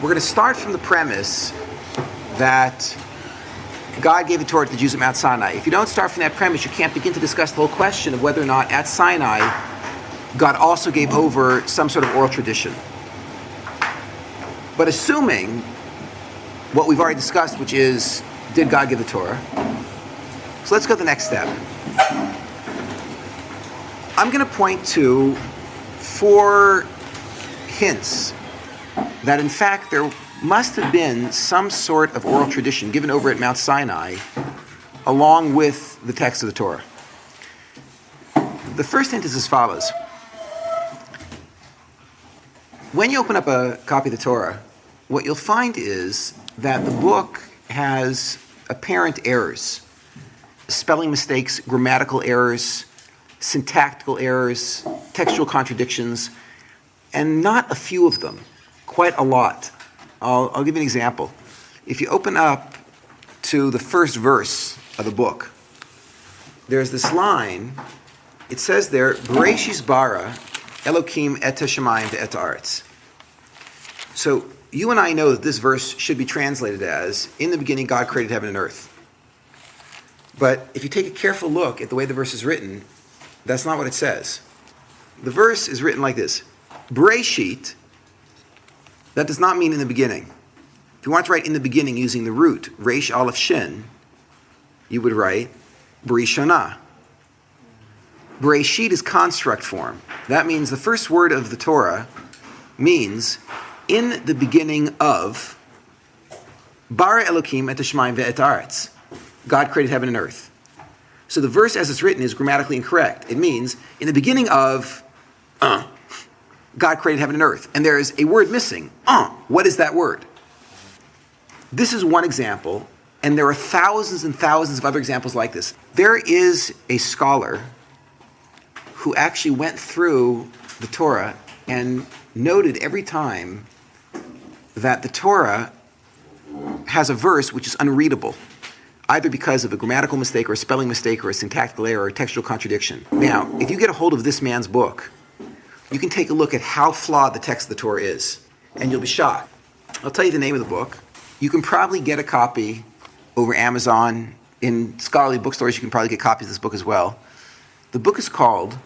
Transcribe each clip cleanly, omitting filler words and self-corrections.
We're going to start from the premise that God gave the Torah to the Jews at Mount Sinai. If you don't start from that premise, you can't begin to discuss the whole question of whether or not at Sinai God also gave over some sort of oral tradition. But assuming what we've already discussed, which is, did God give the Torah? So let's go to the next step. I'm going to point to 4 hints that in fact there must have been some sort of oral tradition given over at Mount Sinai along with the text of the Torah. The first hint is as follows. When you open up a copy of the Torah, what you'll find is that the book has apparent errors, spelling mistakes, grammatical errors, syntactical errors, textual contradictions, and not a few of them, quite a lot. I'll give you an example. If you open up to the first verse of the book, there's this line. It says there, Bereshis bara Elokim et hashamayim ve'et haaretz. So you and I know that this verse should be translated as, in the beginning God created heaven and earth. But if you take a careful look at the way the verse is written, that's not what it says. The verse is written like this. Bereshit, that does not mean in the beginning. If you want to write in the beginning using the root, Resh Aleph Shin, you would write Bereshana. Bereshit is construct form. That means the first word of the Torah means in the beginning of Bara Elokim et hashamayim ve'et haaretz. God created heaven and earth. So the verse as it's written is grammatically incorrect. It means in the beginning of God created heaven and earth. And there is a word missing. What is that word? This is one example, and there are thousands and thousands of other examples like this. There is a scholar who actually went through the Torah and noted every time that the Torah has a verse which is unreadable, either because of a grammatical mistake or a spelling mistake or a syntactical error or a textual contradiction. Now, if you get a hold of this man's book, you can take a look at how flawed the text of the Torah is, and you'll be shocked. I'll tell you the name of the book. You can probably get a copy over Amazon. In scholarly bookstores, you can probably get copies of this book as well. The book is called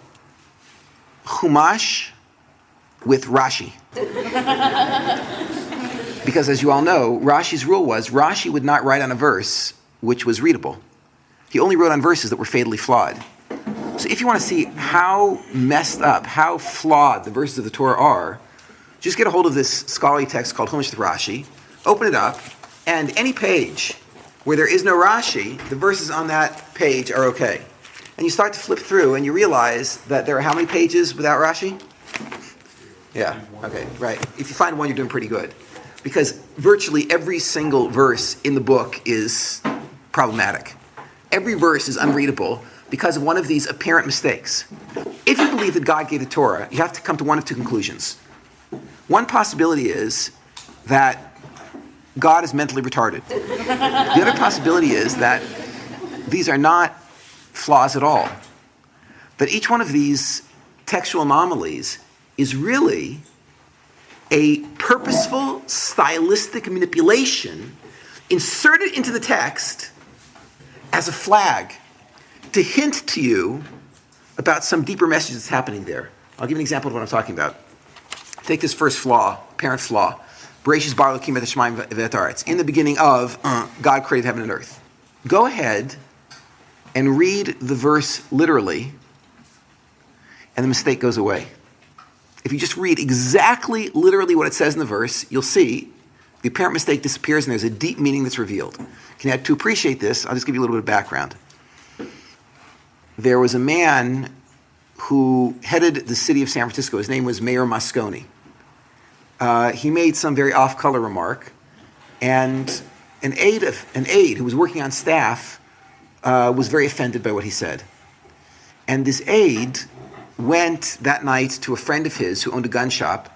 Chumash with Rashi. Because as you all know, Rashi's rule was Rashi would not write on a verse which was readable. He only wrote on verses that were fatally flawed. So if you want to see how messed up, how flawed the verses of the Torah are, just get a hold of this scholarly text called Chumash with Rashi, open it up, and any page where there is no Rashi, the verses on that page are okay. And you start to flip through and you realize that there are how many pages without Rashi? Yeah, okay, right. If you find one, you're doing pretty good. Because virtually every single verse in the book is problematic. Every verse is unreadable because of one of these apparent mistakes. If you believe that God gave the Torah, you have to come to one of 2 conclusions. One possibility is that God is mentally retarded. The other possibility is that these are not flaws at all. But each one of these textual anomalies is really a purposeful, stylistic manipulation inserted into the text as a flag to hint to you about some deeper message that's happening there. I'll give you an example of what I'm talking about. Take this first flaw, apparent flaw. Bereshis bara Elokim et hashamayim ve'et haaretz. In the beginning of, God created heaven and earth. Go ahead and read the verse literally, and the mistake goes away. If you just read exactly, literally what it says in the verse, you'll see the apparent mistake disappears and there's a deep meaning that's revealed. To appreciate this, I'll just give you a little bit of background. There was a man who headed the city of San Francisco. His name was Mayor Moscone. He made some very off-color remark, and an aide who was working on staff was very offended by what he said. And this aide went that night to a friend of his who owned a gun shop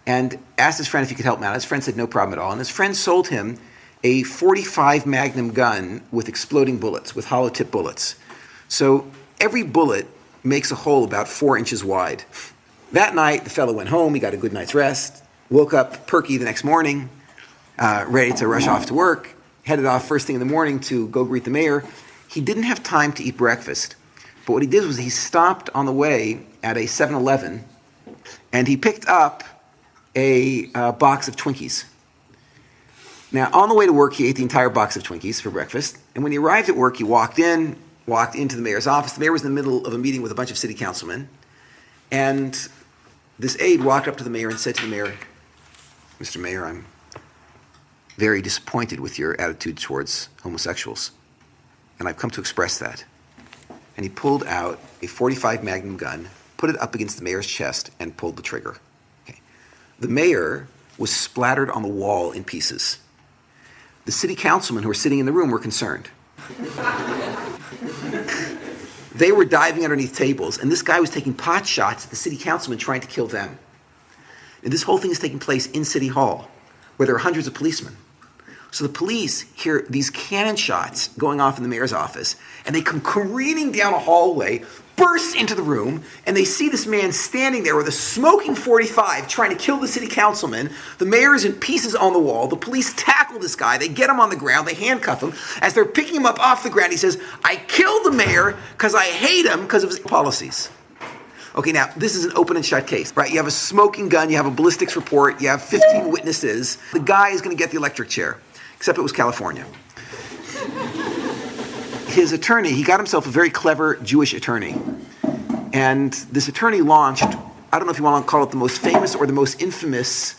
and asked his friend if he could help him out. His friend said no problem at all. And his friend sold him a .45 Magnum gun with exploding bullets, with hollow tip bullets. So every bullet makes a hole about 4 inches wide. That night, the fellow went home, he got a good night's rest, woke up perky the next morning, ready to rush off to work, headed off first thing in the morning to go greet the mayor. He didn't have time to eat breakfast, but what he did was he stopped on the way at a 7-Eleven, and he picked up a box of Twinkies. Now, on the way to work, he ate the entire box of Twinkies for breakfast, and when he arrived at work, he walked into the mayor's office. The mayor was in the middle of a meeting with a bunch of city councilmen, and this aide walked up to the mayor and said to the mayor, "Mr. Mayor, I'm very disappointed with your attitude towards homosexuals, and I've come to express that." And he pulled out a .45 Magnum gun, put it up against the mayor's chest, and pulled the trigger. Okay. The mayor was splattered on the wall in pieces. The city councilmen who were sitting in the room were concerned. They were diving underneath tables, and this guy was taking pot shots at the city councilmen trying to kill them. And this whole thing is taking place in City Hall, where there are hundreds of policemen. So the police hear these cannon shots going off in the mayor's office, and they come careening down a hallway, burst into the room, and they see this man standing there with a smoking .45 trying to kill the city councilman. The mayor is in pieces on the wall. The police tackle this guy. They get him on the ground. They handcuff him. As they're picking him up off the ground, he says, "I killed the mayor because I hate him because of his policies." Okay, now, this is an open and shut case, right? You have a smoking gun, you have a ballistics report, you have 15 witnesses. The guy is going to get the electric chair, except it was California. His attorney, he got himself a very clever Jewish attorney. And this attorney launched, I don't know if you want to call it the most famous or the most infamous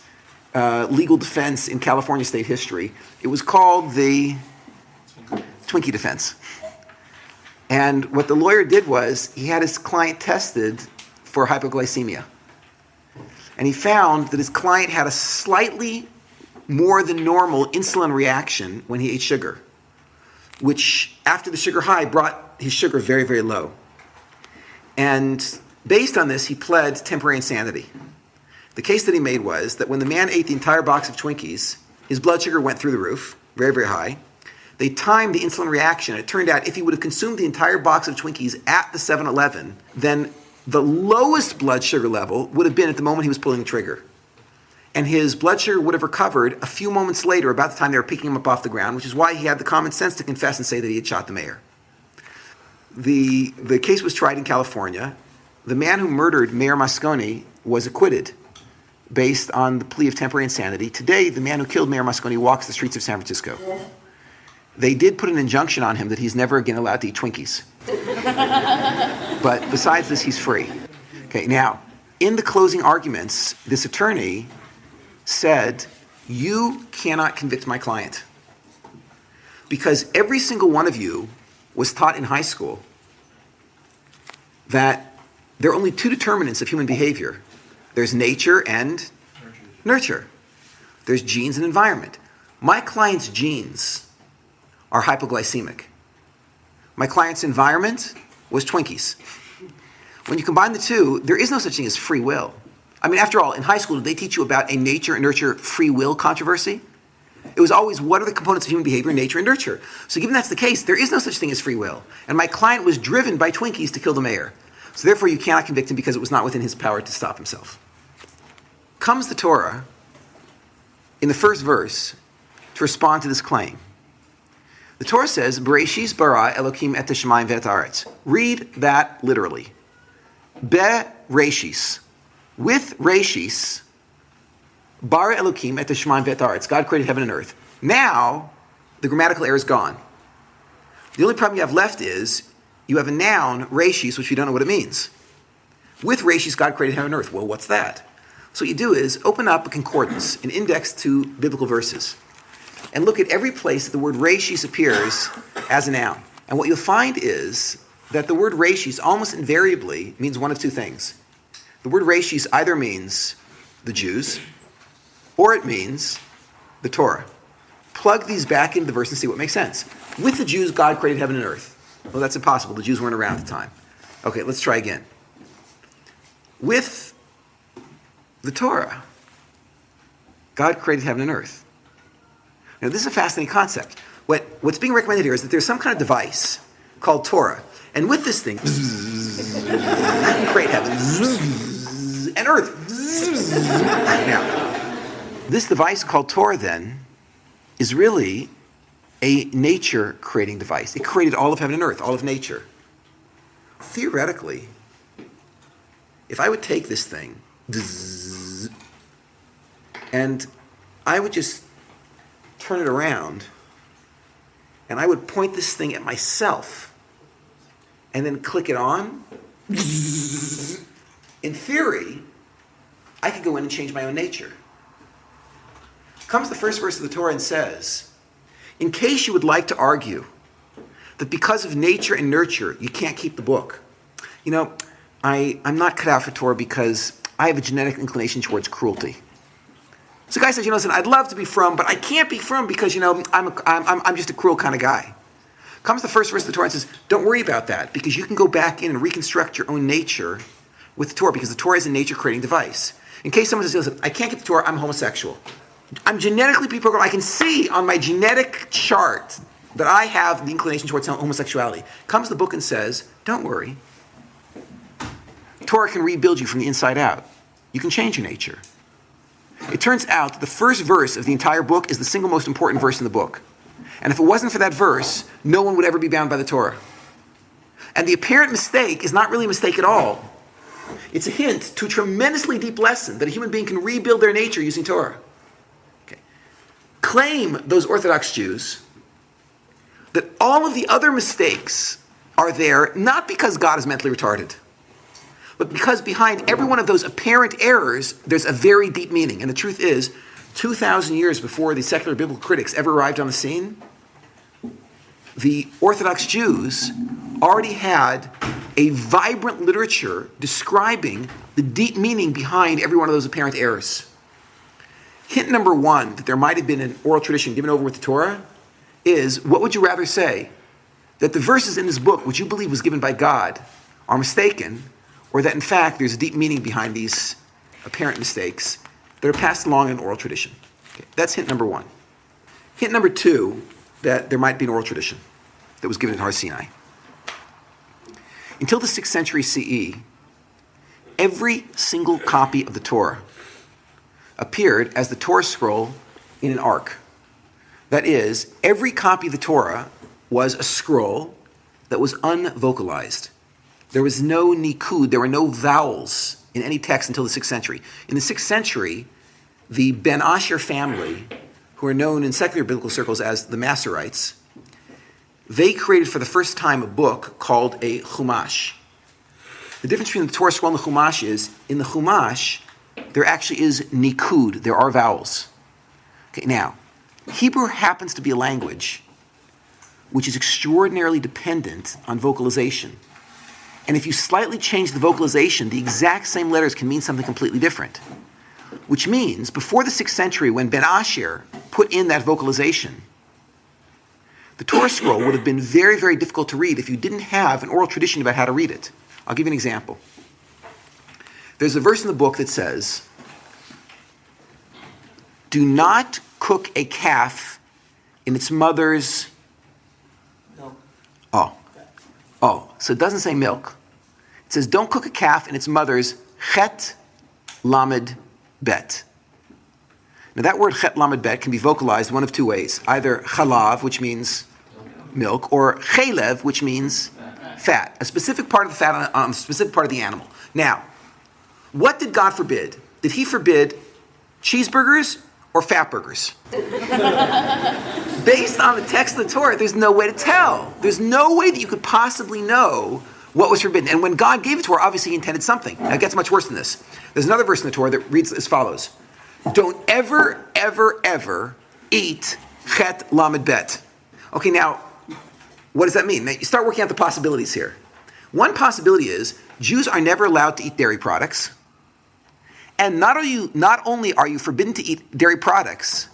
legal defense in California state history. It was called the Twinkie defense. And what the lawyer did was he had his client tested for hypoglycemia. And he found that his client had a slightly more than normal insulin reaction when he ate sugar, which after the sugar high brought his sugar very, very low. And based on this, he pled temporary insanity. The case that he made was that when the man ate the entire box of Twinkies, his blood sugar went through the roof, very, very high. They timed the insulin reaction. It turned out if he would have consumed the entire box of Twinkies at the 7-Eleven, then the lowest blood sugar level would have been at the moment he was pulling the trigger. And his blood sugar would have recovered a few moments later, about the time they were picking him up off the ground, which is why he had the common sense to confess and say that he had shot the mayor. The case was tried in California. The man who murdered Mayor Moscone was acquitted based on the plea of temporary insanity. Today, the man who killed Mayor Moscone walks the streets of San Francisco. They did put an injunction on him that he's never again allowed to eat Twinkies. But besides this, he's free. Okay, now, in the closing arguments, this attorney said, "You cannot convict my client because every single one of you was taught in high school that there are only two determinants of human behavior. There's nature and nurture. There's genes and environment. My client's genes are hypoglycemic. My client's environment was Twinkies. When you combine the two, there is no such thing as free will. I mean, after all, in high school, did they teach you about a nature and nurture free will controversy? It was always, what are the components of human behavior, nature, and nurture? So given that's the case, there is no such thing as free will. And my client was driven by Twinkies to kill the mayor. So therefore, you cannot convict him because it was not within his power to stop himself." Comes the Torah in the first verse to respond to this claim. The Torah says, "Bereshis bara Elokim et hashamayim ve'et haaretz." Read that literally. Bereshis. With Reshis, bara Elokim et hashamayim ve'et haaretz. God created heaven and earth. Now, the grammatical error is gone. The only problem you have left is you have a noun, Reshis, which we don't know what it means. With Reshis, God created heaven and earth. Well, what's that? So what you do is open up a concordance, an index to biblical verses, and look at every place that the word Reshis appears as a noun. And what you'll find is that the word Reshis almost invariably means one of two things. The word Reshis either means the Jews, or it means the Torah. Plug these back into the verse and see what makes sense. With the Jews, God created heaven and earth. Well, that's impossible. The Jews weren't around at the time. Okay, let's try again. With the Torah, God created heaven and earth. Now, this is a fascinating concept. What's being recommended here is that there's some kind of device called Torah. And with this thing, create heaven and earth. Now, This device called Torah, then, is really a nature-creating device. It created all of heaven and earth, all of nature. Theoretically, if I would take this thing, and I would just turn it around, and I would point this thing at myself, and then click it on, in theory, I could go in and change my own nature. Comes the first verse of the Torah and says, in case you would like to argue that because of nature and nurture, you can't keep the book. You know, I'm not cut out for Torah because I have a genetic inclination towards cruelty. So the guy says, listen, I'd love to be from, but I can't be from because, I'm just a cruel kind of guy. Comes the first verse of the Torah and says, don't worry about that because you can go back in and reconstruct your own nature with the Torah because the Torah is a nature-creating device. In case someone says, listen, I can't get the Torah, I'm homosexual. I'm genetically pre-programmed. I can see on my genetic chart that I have the inclination towards homosexuality. Comes the book and says, don't worry. Torah can rebuild you from the inside out. You can change your nature. It turns out that the first verse of the entire book is the single most important verse in the book. And if it wasn't for that verse, no one would ever be bound by the Torah. And the apparent mistake is not really a mistake at all. It's a hint to a tremendously deep lesson that a human being can rebuild their nature using Torah. Claim those Orthodox Jews that all of the other mistakes are there not because God is mentally retarded, but because behind every one of those apparent errors, there's a very deep meaning. And the truth is, 2,000 years before the secular biblical critics ever arrived on the scene, the Orthodox Jews already had a vibrant literature describing the deep meaning behind every one of those apparent errors. Hint number one, that there might have been an oral tradition given over with the Torah, is, what would you rather say? That the verses in this book, which you believe was given by God, are mistaken, or that in fact there's a deep meaning behind these apparent mistakes that are passed along in oral tradition? Okay, that's hint number one. Hint number two, that there might be an oral tradition that was given at Har Sinai. Until the 6th century CE, every single copy of the Torah appeared as the Torah scroll in an ark. That is, every copy of the Torah was a scroll that was unvocalized. There was no nikud, there were no vowels in any text until the 6th century. In the 6th century, the Ben Asher family, who are known in secular biblical circles as the Masoretes, they created for the first time a book called a Chumash. The difference between the Torah scroll and the Chumash is, in the Chumash, there actually is nikud, there are vowels. Okay, now, Hebrew happens to be a language which is extraordinarily dependent on vocalization. And if you slightly change the vocalization, the exact same letters can mean something completely different. Which means, before the 6th century, when Ben Asher put in that vocalization, the Torah scroll would have been very, very difficult to read if you didn't have an oral tradition about how to read it. I'll give you an example. There's a verse in the book that says, do not cook a calf in its mother's... Milk. So it doesn't say milk. It says, don't cook a calf in its mother's chet lamed bet. Now that word chet lamed bet can be vocalized one of two ways. Either chalav, which means milk, or chelev, which means fat. A specific part of the fat on a specific part of the animal. Now, what did God forbid? Did he forbid cheeseburgers or fat burgers? Based on the text of the Torah, there's no way to tell. There's no way that you could possibly know what was forbidden. And when God gave it to her, obviously he intended something. Now it gets much worse than this. There's another verse in the Torah that reads as follows. Don't ever, ever, ever eat chet lamed bet. Okay, now, what does that mean? Now, you start working out the possibilities here. One possibility is Jews are never allowed to eat dairy products. And not only are you forbidden to eat dairy products,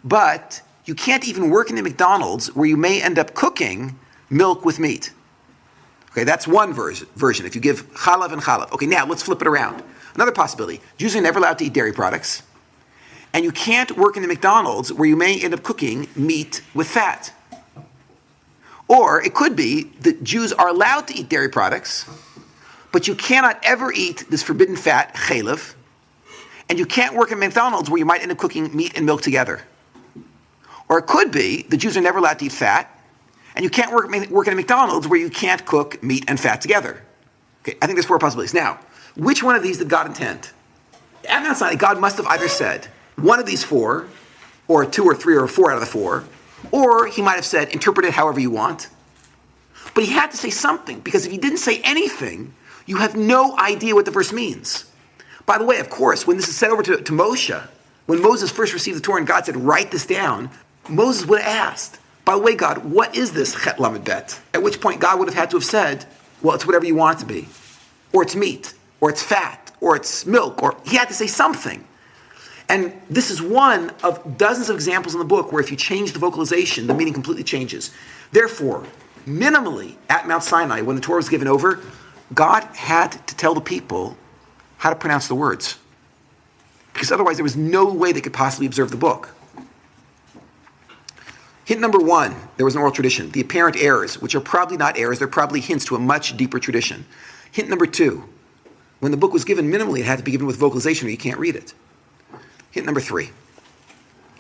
but you can't even work in a McDonald's where you may end up cooking milk with meat. Okay, that's one version, if you give chalav and chalav. Okay, now let's flip it around. Another possibility, Jews are never allowed to eat dairy products, and you can't work in the McDonald's where you may end up cooking meat with fat. Or it could be that Jews are allowed to eat dairy products, but you cannot ever eat this forbidden fat, chalev, and you can't work at McDonald's where you might end up cooking meat and milk together. Or it could be the Jews are never allowed to eat fat, and you can't work at a McDonald's where you can't cook meat and fat together. Okay, I think there's 4 possibilities. Now, which one of these did God intend? At Mount Sinai, God must have either said one of these 4, or 2 or 3 or 4 out of the 4, or he might have said, interpret it however you want. But he had to say something, because if he didn't say anything, you have no idea what the verse means. By the way, of course, when this is said over to Moshe, when Moses first received the Torah and God said, write this down, Moses would have asked, by the way, God, what is this Chet Lamed Bet? At which point God would have had to have said, well, it's whatever you want it to be. Or it's meat, or it's fat, or it's milk, or he had to say something. And this is one of dozens of examples in the book where if you change the vocalization, the meaning completely changes. Therefore, minimally at Mount Sinai, when the Torah was given over, God had to tell the people how to pronounce the words. Because otherwise there was no way they could possibly observe the book. Hint number 1, there was an oral tradition. The apparent errors, which are probably not errors, they're probably hints to a much deeper tradition. Hint number 2, when the book was given minimally, it had to be given with vocalization or you can't read it. Hint number 3,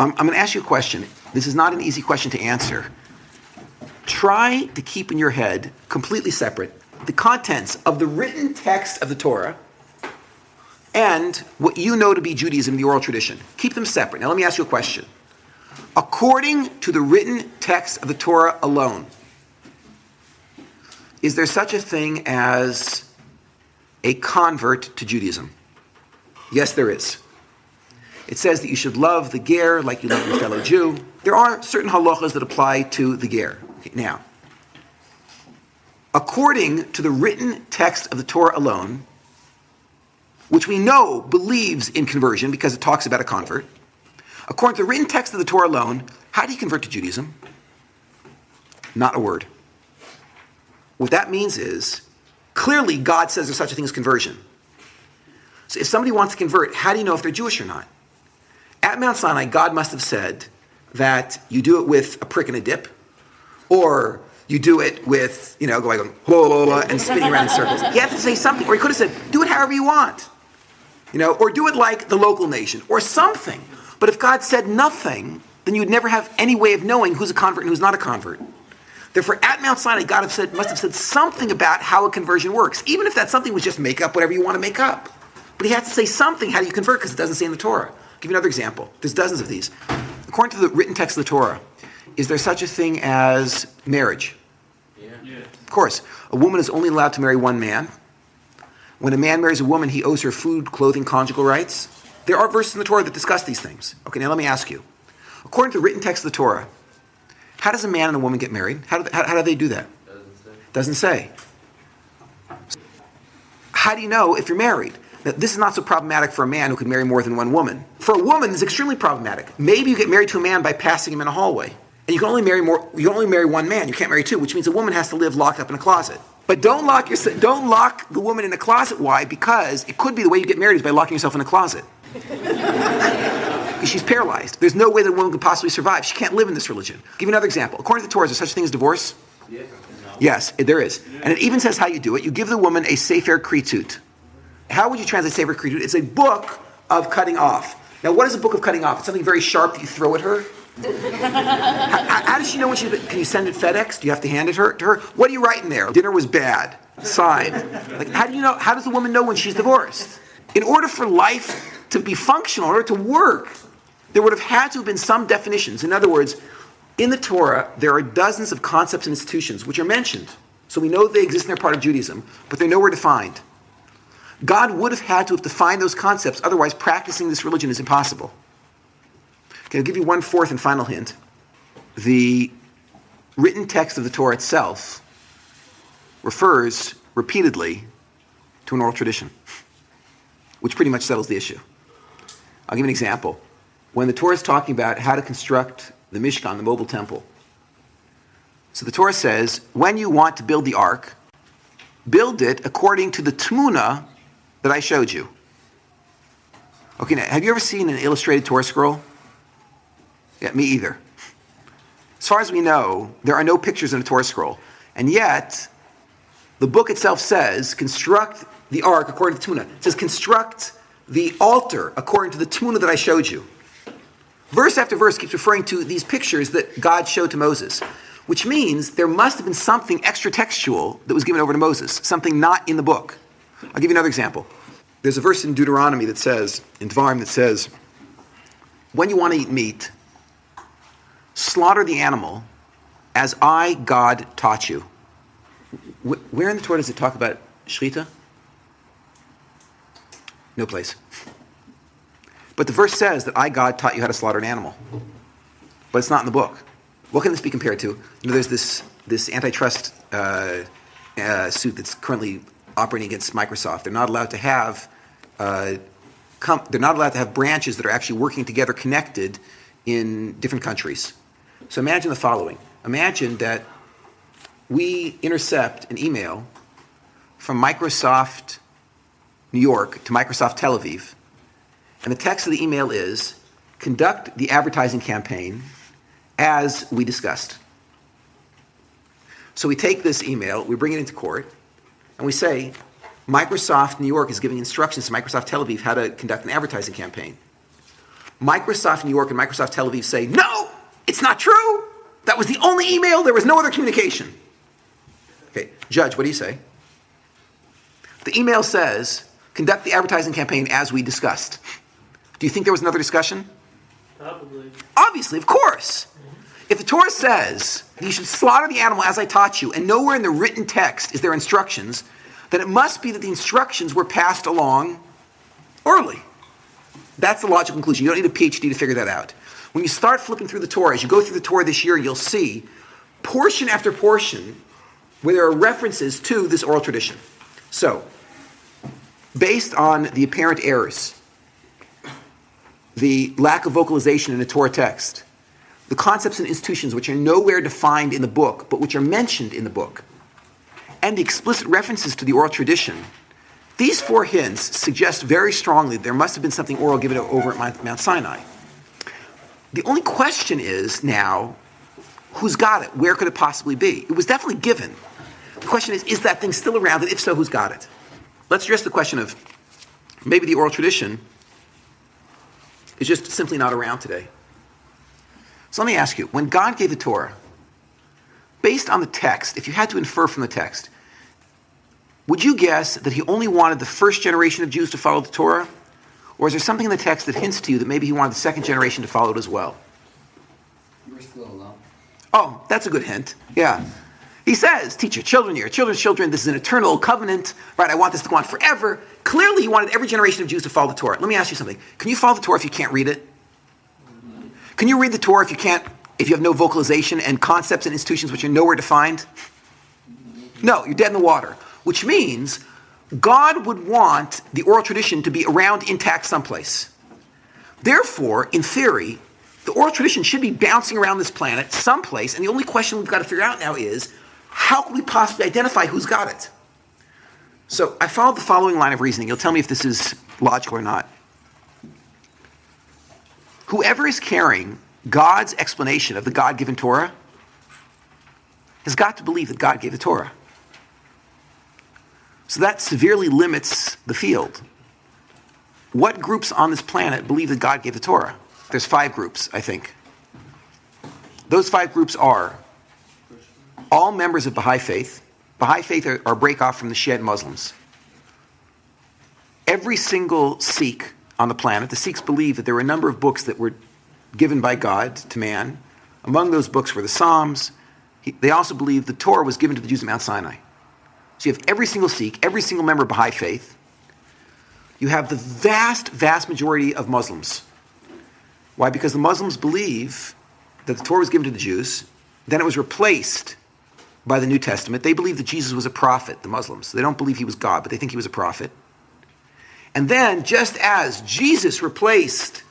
I'm going to ask you a question. This is not an easy question to answer. Try to keep in your head, completely separate, the contents of the written text of the Torah and what you know to be Judaism, the oral tradition. Keep them separate. Now let me ask you a question. According to the written text of the Torah alone, is there such a thing as a convert to Judaism? Yes, there is. It says that you should love the ger like you love your fellow Jew. There are certain halachas that apply to the ger. Okay, now, according to the written text of the Torah alone, which we know believes in conversion because it talks about a convert, according to the written text of the Torah alone, how do you convert to Judaism? Not a word. What that means is, clearly God says there's such a thing as conversion. So if somebody wants to convert, how do you know if they're Jewish or not? At Mount Sinai, God must have said that you do it with a prick and a dip, or you do it with, going blah, blah, blah, and spinning around in circles. You have to say something. Or he could have said, do it however you want. Or do it like the local nation, or something. But if God said nothing, then you'd never have any way of knowing who's a convert and who's not a convert. Therefore, at Mount Sinai, God must have said something about how a conversion works, even if that something was just make up whatever you want to make up. But he has to say something, how do you convert, because it doesn't say in the Torah. I'll give you another example. There's dozens of these. According to the written text of the Torah, is there such a thing as marriage? Yeah. Of course. A woman is only allowed to marry one man. When a man marries a woman, he owes her food, clothing, conjugal rights. There are verses in the Torah that discuss these things. Okay, now let me ask you. According to the written text of the Torah, how does a man and a woman get married? How do they do that? Doesn't say. How do you know if you're married? Now, this is not so problematic for a man who can marry more than one woman. For a woman, it's extremely problematic. Maybe you get married to a man by passing him in a hallway. And you can only marry one man. You can't marry two, which means a woman has to live locked up in a closet. But don't lock the woman in a closet. Why? Because it could be the way you get married is by locking yourself in a closet. Because she's paralyzed. There's no way that a woman could possibly survive. She can't live in this religion. I'll give you another example. According to the Torah, is there such a thing as divorce? Yeah. Yes, there is. Yeah. And it even says how you do it. You give the woman a sefer kritut. How would you translate sefer kritut? It's a book of cutting off. Now, what is a book of cutting off? It's something very sharp that you throw at her. How does she know when can you send it FedEx? Do you have to hand it to her? What do you write in there? Dinner was bad. Signed. How do you know? How does the woman know when she's divorced? In order for life to be functional, in order to work, there would have had to have been some definitions. In other words, in the Torah, there are dozens of concepts and institutions which are mentioned. So we know they exist and they're part of Judaism, but they're nowhere defined. God would have had to have defined those concepts, otherwise practicing this religion is impossible. Okay, I'll give you one fourth and final hint. The written text of the Torah itself refers repeatedly to an oral tradition, which pretty much settles the issue. I'll give you an example. When the Torah is talking about how to construct the Mishkan, the mobile temple, so the Torah says, when you want to build the ark, build it according to the tmuna that I showed you. Okay, now, have you ever seen an illustrated Torah scroll? Yeah, me either. As far as we know, there are no pictures in a Torah scroll. And yet, the book itself says, construct the ark according to Tmuna. It says, construct the altar according to the tmuna that I showed you. Verse after verse keeps referring to these pictures that God showed to Moses, which means there must have been something extra textual that was given over to Moses, something not in the book. I'll give you another example. There's a verse in Deuteronomy that says, in Dvarim, that says, when you want to eat meat, slaughter the animal as I, God, taught you. Where in the Torah does it talk about shechita? No place. But the verse says that I, God, taught you how to slaughter an animal. But it's not in the book. What can this be compared to? There's this antitrust suit that's currently operating against Microsoft. They're not allowed to have branches that are actually working together, connected in different countries. So imagine the following. Imagine that we intercept an email from Microsoft New York to Microsoft Tel Aviv, and the text of the email is, conduct the advertising campaign as we discussed. So we take this email, we bring it into court, and we say, Microsoft New York is giving instructions to Microsoft Tel Aviv how to conduct an advertising campaign. Microsoft New York and Microsoft Tel Aviv say, no, it's not true. That was the only email, there was no other communication. Okay, Judge, what do you say? The email says, conduct the advertising campaign as we discussed. Do you think there was another discussion? Probably. Obviously, of course. If the Torah says that you should slaughter the animal as I taught you, and nowhere in the written text is there instructions, then it must be that the instructions were passed along orally. That's the logical conclusion. You don't need a PhD to figure that out. When you start flipping through the Torah, as you go through the Torah this year, you'll see portion after portion where there are references to this oral tradition. So, based on the apparent errors, the lack of vocalization in the Torah text, the concepts and institutions which are nowhere defined in the book, but which are mentioned in the book, and the explicit references to the oral tradition, these four hints suggest very strongly that there must have been something oral given over at Mount Sinai. The only question is now, who's got it? Where could it possibly be? It was definitely given. The question is that thing still around? And if so, who's got it? Let's address the question of maybe the oral tradition is just simply not around today. So let me ask you, when God gave the Torah, based on the text, if you had to infer from the text, would you guess that he only wanted the first generation of Jews to follow the Torah? Or is there something in the text that hints to you that maybe he wanted the second generation to follow it as well? We're still alone. Oh, that's a good hint. Yeah. He says, teach your children's children, this is an eternal covenant, right? I want this to go on forever. Clearly, he wanted every generation of Jews to follow the Torah. Let me ask you something. Can you follow the Torah if you can't read it? Can you read the Torah if you have no vocalization and concepts and institutions which are nowhere defined? No, you're dead in the water. Which means God would want the oral tradition to be around intact someplace. Therefore, in theory, the oral tradition should be bouncing around this planet someplace, and the only question we've got to figure out now is, how can we possibly identify who's got it? So I followed the following line of reasoning. You'll tell me if this is logical or not. Whoever is carrying God's explanation of the God-given Torah has got to believe that God gave the Torah. So that severely limits the field. What groups on this planet believe that God gave the Torah? There's 5 groups, I think. Those 5 groups are all members of Baha'i faith. Baha'i faith are break off from the Shiite Muslims. Every single Sikh on the planet, the Sikhs believe that there were a number of books that were given by God to man. Among those books were the Psalms. They also believe the Torah was given to the Jews at Mount Sinai. So you have every single Sikh, every single member of Baha'i faith. You have the vast, vast majority of Muslims. Why? Because the Muslims believe that the Torah was given to the Jews, then it was replaced by the New Testament. They believe that Jesus was a prophet, the Muslims. They don't believe he was God, but they think he was a prophet. And then, just as Jesus replaced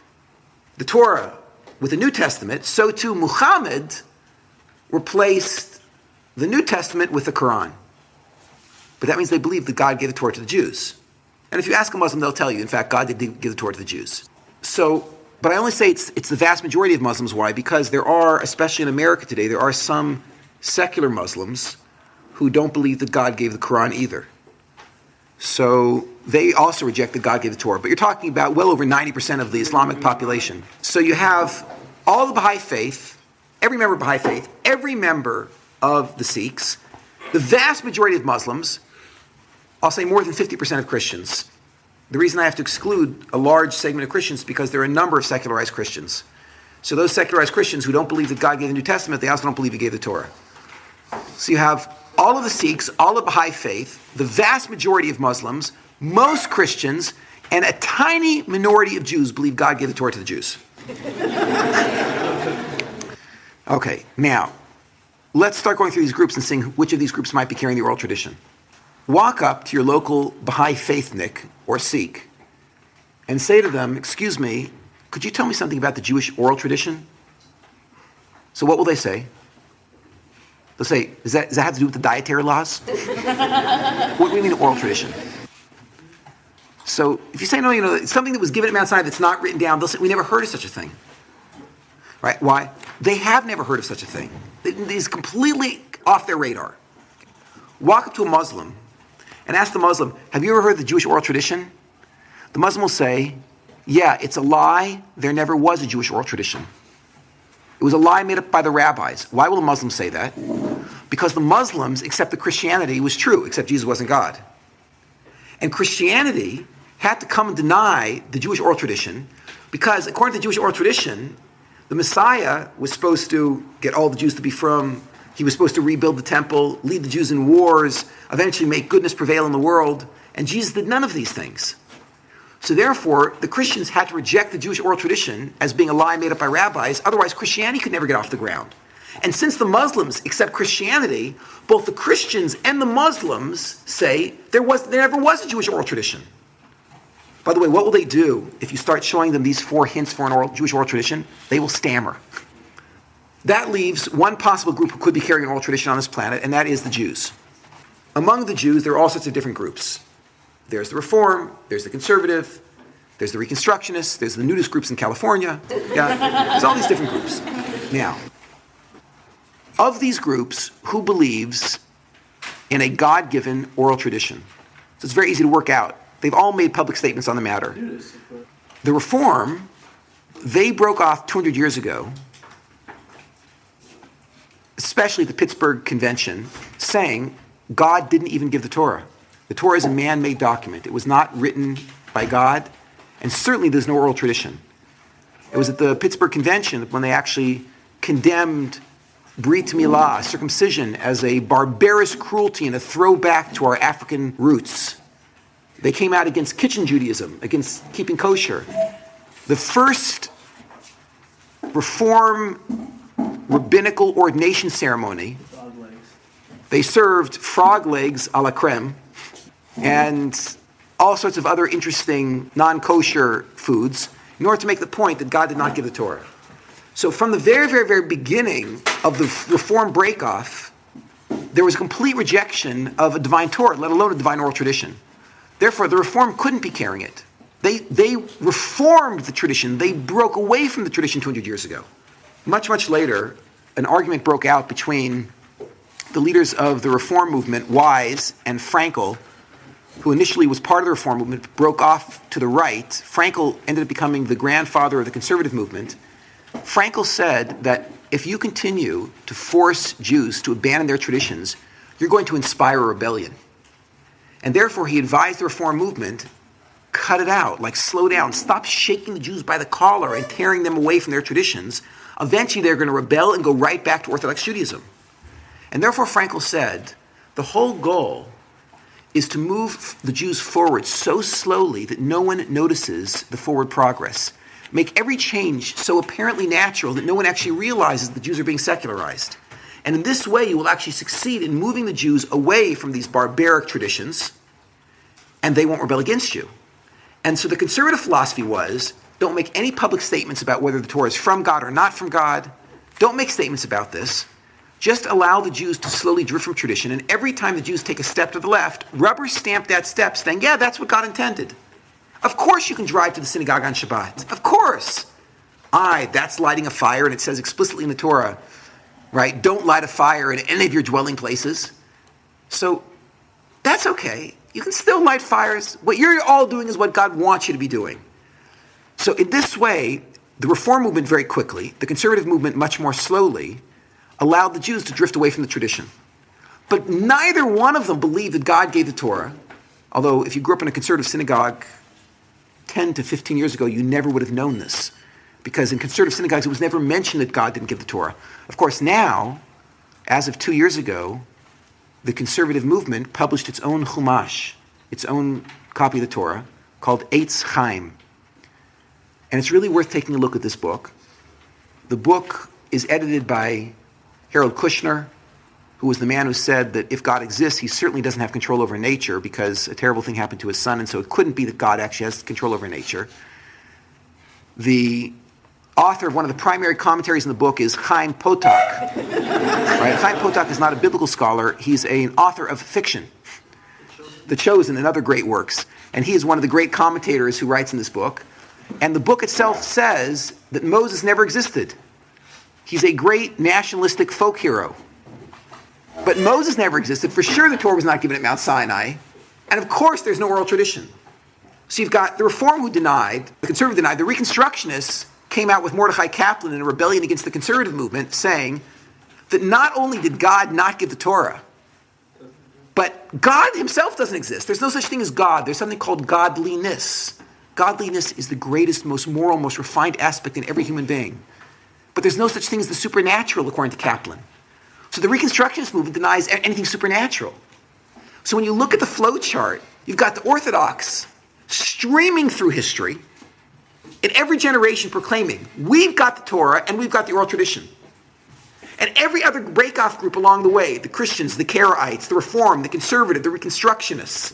the Torah with the New Testament, so too Muhammad replaced the New Testament with the Quran. But that means they believe that God gave the Torah to the Jews. And if you ask a Muslim, they'll tell you, in fact, God did give the Torah to the Jews. But I only say it's the vast majority of Muslims. Why? Because there are, especially in America today, there are some secular Muslims who don't believe that God gave the Quran either. So they also reject that God gave the Torah. But you're talking about well over 90% of the Islamic population. So you have all the Baha'i faith, every member of Baha'i faith, every member of the Sikhs, the vast majority of Muslims, I'll say more than 50% of Christians. The reason I have to exclude a large segment of Christians is because there are a number of secularized Christians. So those secularized Christians who don't believe that God gave the New Testament, they also don't believe he gave the Torah. So you have all of the Sikhs, all of Baha'i faith, the vast majority of Muslims, most Christians, and a tiny minority of Jews believe God gave the Torah to the Jews. Okay, now, let's start going through these groups and seeing which of these groups might be carrying the oral tradition. Walk up to your local Baha'i faithnik or Sikh and say to them, excuse me, could you tell me something about the Jewish oral tradition? So what will they say? They'll say, does that have to do with the dietary laws? What do you mean oral tradition? So if you say, no, it's something that was given at Mount Sinai that's not written down, they'll say, we never heard of such a thing. Right? Why? They have never heard of such a thing. It's completely off their radar. Walk up to a Muslim and ask the Muslim, have you ever heard of the Jewish oral tradition? The Muslim will say, yeah, it's a lie. There never was a Jewish oral tradition. It was a lie made up by the rabbis. Why will a Muslim say that? Because the Muslims accept that Christianity was true, except Jesus wasn't God. And Christianity had to come and deny the Jewish oral tradition because according to the Jewish oral tradition, the Messiah was supposed to get all the Jews to be from. He was supposed to rebuild the temple, lead the Jews in wars, eventually make goodness prevail in the world. And Jesus did none of these things. So therefore, the Christians had to reject the Jewish oral tradition as being a lie made up by rabbis. Otherwise, Christianity could never get off the ground. And since the Muslims accept Christianity, both the Christians and the Muslims say there never was a Jewish oral tradition. By the way, what will they do if you start showing them these 4 hints for an Jewish oral tradition? They will stammer. That leaves one possible group who could be carrying an oral tradition on this planet, and that is the Jews. Among the Jews, there are all sorts of different groups. There's the Reform, there's the Conservative, there's the Reconstructionists, there's the nudist groups in California. Yeah, there's all these different groups. Now, of these groups, who believes in a God-given oral tradition? So it's very easy to work out. They've all made public statements on the matter. The Reform, they broke off 200 years ago, especially the Pittsburgh Convention, saying God didn't even give the Torah. The Torah is a man-made document. It was not written by God, and certainly there's no oral tradition. It was at the Pittsburgh Convention when they actually condemned Brit Milah, circumcision, as a barbarous cruelty and a throwback to our African roots. They came out against kitchen Judaism, against keeping kosher. The first Reform rabbinical ordination ceremony, they served frog legs a la creme and all sorts of other interesting non-kosher foods in order to make the point that God did not give the Torah. So from the very, very, very beginning of the Reform breakoff, there was a complete rejection of a divine Torah, let alone a divine oral tradition. Therefore, the Reform couldn't be carrying it. They reformed the tradition. They broke away from the tradition 200 years ago. Much, much later, an argument broke out between the leaders of the Reform movement, Wise and Frankel, who initially was part of the Reform movement, broke off to the right. Frankel ended up becoming the grandfather of the conservative movement. Frankel said that if you continue to force Jews to abandon their traditions, you're going to inspire a rebellion. And therefore, he advised the Reform movement, cut it out, like slow down, stop shaking the Jews by the collar and tearing them away from their traditions. Eventually, they're going to rebel and go right back to Orthodox Judaism. And therefore, Frankel said, the whole goal is to move the Jews forward so slowly that no one notices the forward progress. Make every change so apparently natural that no one actually realizes the Jews are being secularized. And in this way, you will actually succeed in moving the Jews away from these barbaric traditions, and they won't rebel against you. And so the conservative philosophy was, don't make any public statements about whether the Torah is from God or not from God. Don't make statements about this. Just allow the Jews to slowly drift from tradition, and every time the Jews take a step to the left, rubber stamp that step, saying, yeah, that's what God intended. Of course you can drive to the synagogue on Shabbat. Of course. That's lighting a fire, and it says explicitly in the Torah, right? Don't light a fire in any of your dwelling places. So that's okay. You can still light fires. What you're all doing is what God wants you to be doing. So in this way, the reform movement very quickly, the conservative movement much more slowly, allowed the Jews to drift away from the tradition. But neither one of them believed that God gave the Torah. Although if you grew up in a conservative synagogue 10 to 15 years ago, you never would have known this. Because in conservative synagogues, it was never mentioned that God didn't give the Torah. Of course, now, as of 2 years ago, the conservative movement published its own Chumash, its own copy of the Torah, called Eitz Chaim. And it's really worth taking a look at this book. The book is edited by Harold Kushner, who was the man who said that if God exists, he certainly doesn't have control over nature because a terrible thing happened to his son, and so it couldn't be that God actually has control over nature. The author of one of the primary commentaries in the book is Chaim Potok. Right? Chaim Potok is not a biblical scholar. He's an author of fiction, The Chosen and other great works. And he is one of the great commentators who writes in this book. And the book itself says that Moses never existed. He's a great nationalistic folk hero. But Moses never existed. For sure the Torah was not given at Mount Sinai. And of course there's no oral tradition. So you've got the Reform who denied, the Conservative denied, the Reconstructionists came out with Mordechai Kaplan in a rebellion against the Conservative movement saying that not only did God not give the Torah, but God himself doesn't exist. There's no such thing as God. There's something called godliness. Godliness is the greatest, most moral, most refined aspect in every human being. But there's no such thing as the supernatural, according to Kaplan. So the Reconstructionist movement denies anything supernatural. So when you look at the flow chart, you've got the Orthodox streaming through history, in every generation proclaiming, we've got the Torah and we've got the oral tradition. And every other break-off group along the way, the Christians, the Karaites, the Reform, the Conservative, the Reconstructionists,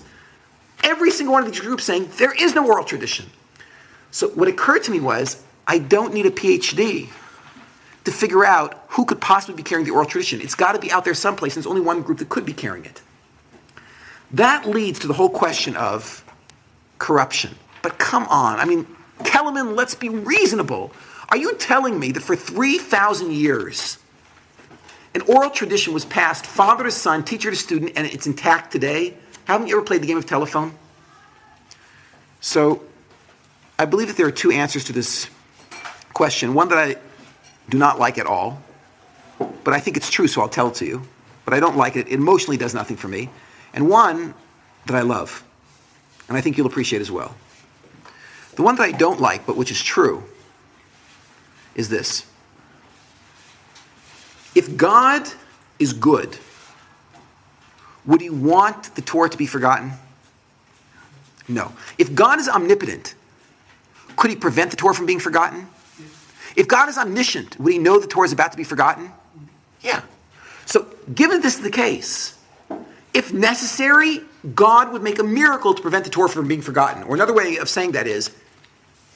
every single one of these groups saying, there is no oral tradition. So what occurred to me was, I don't need a PhD to figure out who could possibly be carrying the oral tradition. It's got to be out there someplace, and there's only one group that could be carrying it. That leads to the whole question of corruption. But come on, I mean, Kellerman, let's be reasonable. Are you telling me that for 3,000 years, an oral tradition was passed father to son, teacher to student, and it's intact today? Haven't you ever played the game of telephone? So, I believe that there are two answers to this question. One that I do not like at all, but I think it's true, so I'll tell it to you. But I don't like it. It emotionally does nothing for me. And one that I love, and I think you'll appreciate as well. The one that I don't like, but which is true, is this. If God is good, would he want the Torah to be forgotten? No. If God is omnipotent, could he prevent the Torah from being forgotten? If God is omniscient, would he know the Torah is about to be forgotten? Yeah. So, given this is the case, if necessary, God would make a miracle to prevent the Torah from being forgotten. Or another way of saying that is,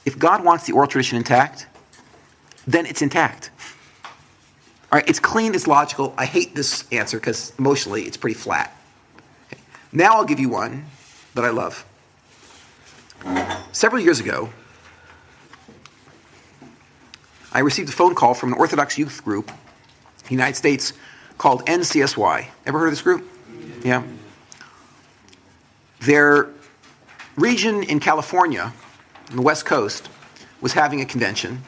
if God wants the oral tradition intact, then it's intact. All right, it's clean, it's logical. I hate this answer because emotionally it's pretty flat. Okay. Now I'll give you one that I love. Several years ago, I received a phone call from an Orthodox youth group in the United States called NCSY. Ever heard of this group? Yeah. Their region in California, on the West Coast, was having a convention,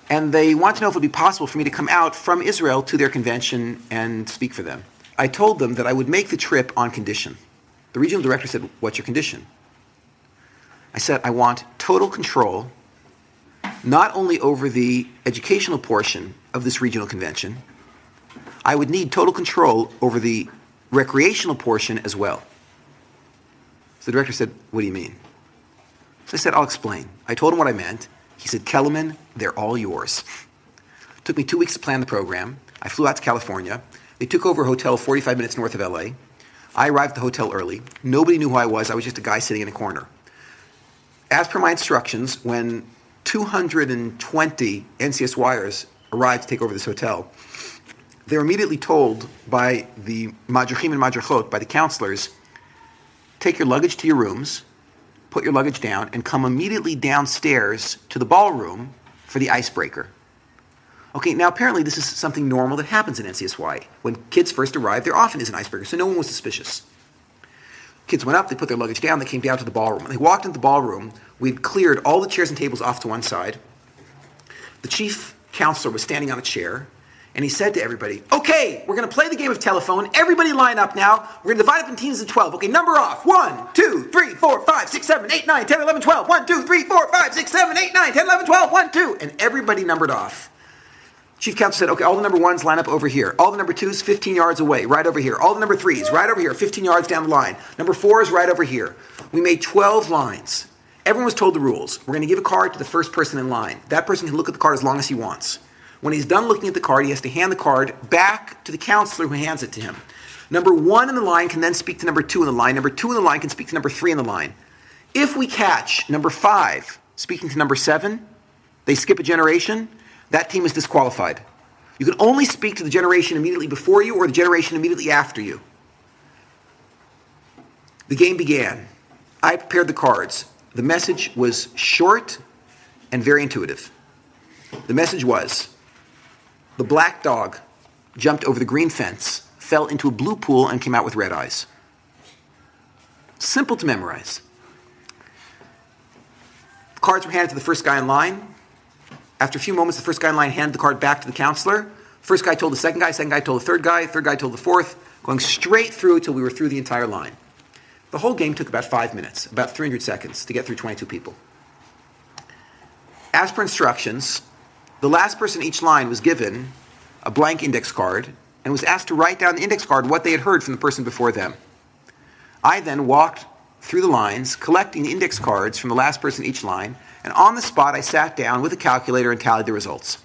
and they wanted to know if it would be possible for me to come out from Israel to their convention and speak for them. I told them that I would make the trip on condition. The regional director said, "What's your condition?" I said, "I want total control, not only over the educational portion of this regional convention, I would need total control over the recreational portion as well." So the director said, "What do you mean?" So I said, "I'll explain." I told him what I meant. He said, "Kellerman, they're all yours." It took me 2 weeks to plan the program. I flew out to California. They took over a hotel 45 minutes north of LA. I arrived at the hotel early. Nobody knew who I was. I was just a guy sitting in a corner. As per my instructions, when 220 NCSYers arrived to take over this hotel, they were immediately told by the madrichim and madrichot, by the counselors, take your luggage to your rooms, put your luggage down, and come immediately downstairs to the ballroom for the icebreaker. Okay, now apparently this is something normal that happens in NCSY. When kids first arrive, there often is an icebreaker, so no one was suspicious. Kids went up, they put their luggage down, they came down to the ballroom. When they walked into the ballroom, we'd cleared all the chairs and tables off to one side. The chief counselor was standing on a chair, and he said to everybody, okay, we're going to play the game of telephone. Everybody line up now. We're going to divide up in teams of 12. Okay, number off. 1, 2, 3, 4, 5, 6, 7, 8, 9, 10, 11, 12. 1, 2, 3, 4, 5, 6, 7, 8, 9, 10, 11, 12. 1, 2. And everybody numbered off. Chief counselor said, okay, all the number ones line up over here. All the number twos, 15 yards away, right over here. All the number threes, right over here, 15 yards down the line. Number fours, right over here. We made 12 lines. Everyone was told the rules. We're going to give a card to the first person in line. That person can look at the card as long as he wants. When he's done looking at the card, he has to hand the card back to the counselor who hands it to him. Number 1 in the line can then speak to number 2 in the line. Number 2 in the line can speak to number 3 in the line. If we catch number 5 speaking to number 7, they skip a generation, that team is disqualified. You can only speak to the generation immediately before you or the generation immediately after you. The game began. I prepared the cards. The message was short and very intuitive. The message was, the black dog jumped over the green fence, fell into a blue pool, and came out with red eyes. Simple to memorize. The cards were handed to the first guy in line. After a few moments, the first guy in line handed the card back to the counselor. First guy told the second guy told the third guy told the fourth, going straight through until we were through the entire line. The whole game took about 5 minutes, about 300 seconds to get through 22 people. As per instructions, the last person in each line was given a blank index card and was asked to write down the index card what they had heard from the person before them. I then walked through the lines, collecting the index cards from the last person in each line, and on the spot I sat down with a calculator and tallied the results.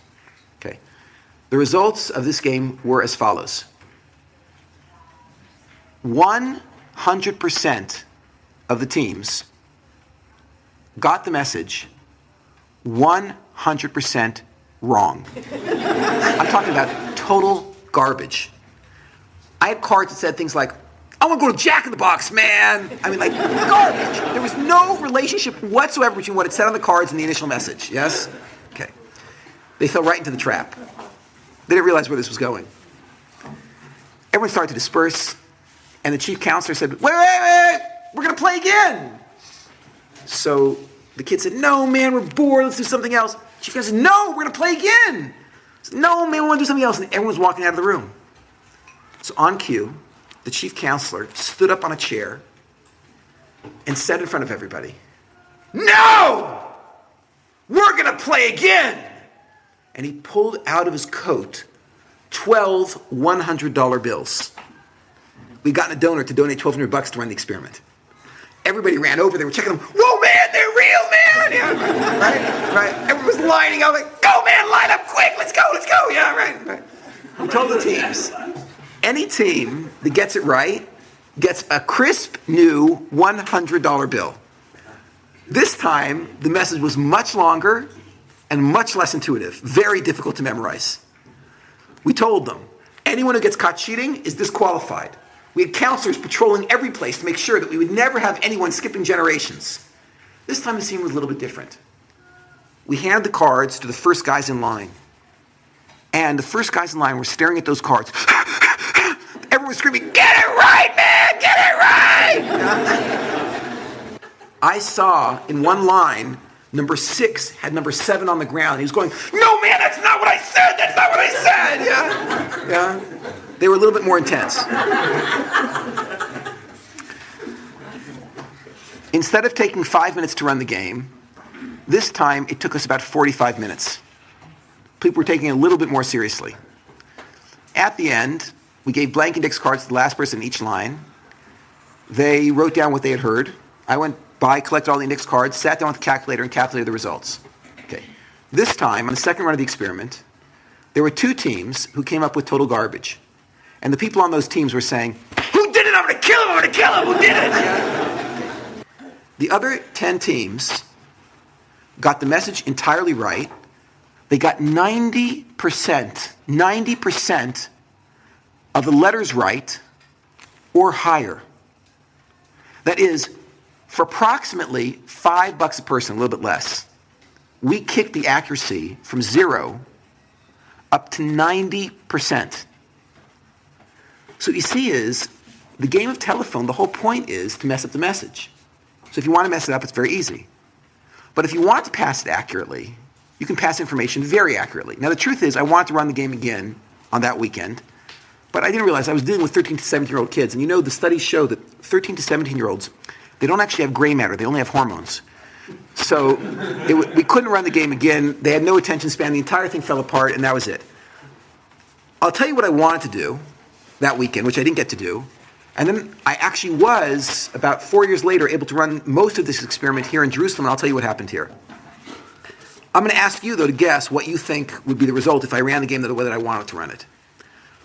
Okay. The results of this game were as follows. 100% of the teams got the message 100% wrong. I'm talking about total garbage. I had cards that said things like, I want to go to Jack in the Box, man. I mean, like, garbage. There was no relationship whatsoever between what it said on the cards and the initial message. Yes? Okay. They fell right into the trap. They didn't realize where this was going. Everyone started to disperse, and the chief counselor said, wait, we're going to play again. So the kid said, no, man, we're bored, let's do something else. Chief counselor said, no, we're going to play again. Said, no, man, we want to do something else. And everyone was walking out of the room. So on cue, the chief counselor stood up on a chair and said in front of everybody, no, we're going to play again. And he pulled out of his coat 12 $100 bills. We'd gotten a donor to donate $1,200 to run the experiment. Everybody ran over. They were checking them. Whoa, man, they're real, man. Yeah, right. Everyone was lining up. Like, go, man, line up quick. Let's go. Yeah, right. We told the teams, any team that gets it right gets a crisp, new $100 bill. This time, the message was much longer and much less intuitive. Very difficult to memorize. We told them, anyone who gets caught cheating is disqualified. We had counselors patrolling every place to make sure that we would never have anyone skipping generations. This time the scene was a little bit different. We handed the cards to the first guys in line. And the first guys in line were staring at those cards. Everyone was screaming, get it right, man, get it right! I saw in one line, number 6 had number 7 on the ground. He was going, no, man, that's not what I said. Yeah. They were a little bit more intense. Instead of taking 5 minutes to run the game, this time it took us about 45 minutes. People were taking it a little bit more seriously. At the end, we gave blank index cards to the last person in each line. They wrote down what they had heard. I went by, collected all the index cards, sat down with the calculator, and calculated the results. Okay. This time, on the second run of the experiment, there were 2 teams who came up with total garbage. And the people on those teams were saying, who did it? I'm going to kill him. Who did it? Yeah. The other 10 teams got the message entirely right. They got 90% of the letters right or higher. That is, for approximately $5 a person, a little bit less, we kicked the accuracy from 0 up to 90%. So what you see is, the game of telephone, the whole point is to mess up the message. So if you want to mess it up, it's very easy. But if you want to pass it accurately, you can pass information very accurately. Now, the truth is, I wanted to run the game again on that weekend, but I didn't realize I was dealing with 13 to 17-year-old kids. And the studies show that 13 to 17-year-olds, they don't actually have gray matter. They only have hormones. So we couldn't run the game again. They had no attention span. The entire thing fell apart, and that was it. I'll tell you what I wanted to do that weekend, which I didn't get to do. And then I actually was, about 4 years later, able to run most of this experiment here in Jerusalem, and I'll tell you what happened here. I'm going to ask you, though, to guess what you think would be the result if I ran the game the way that I wanted to run it.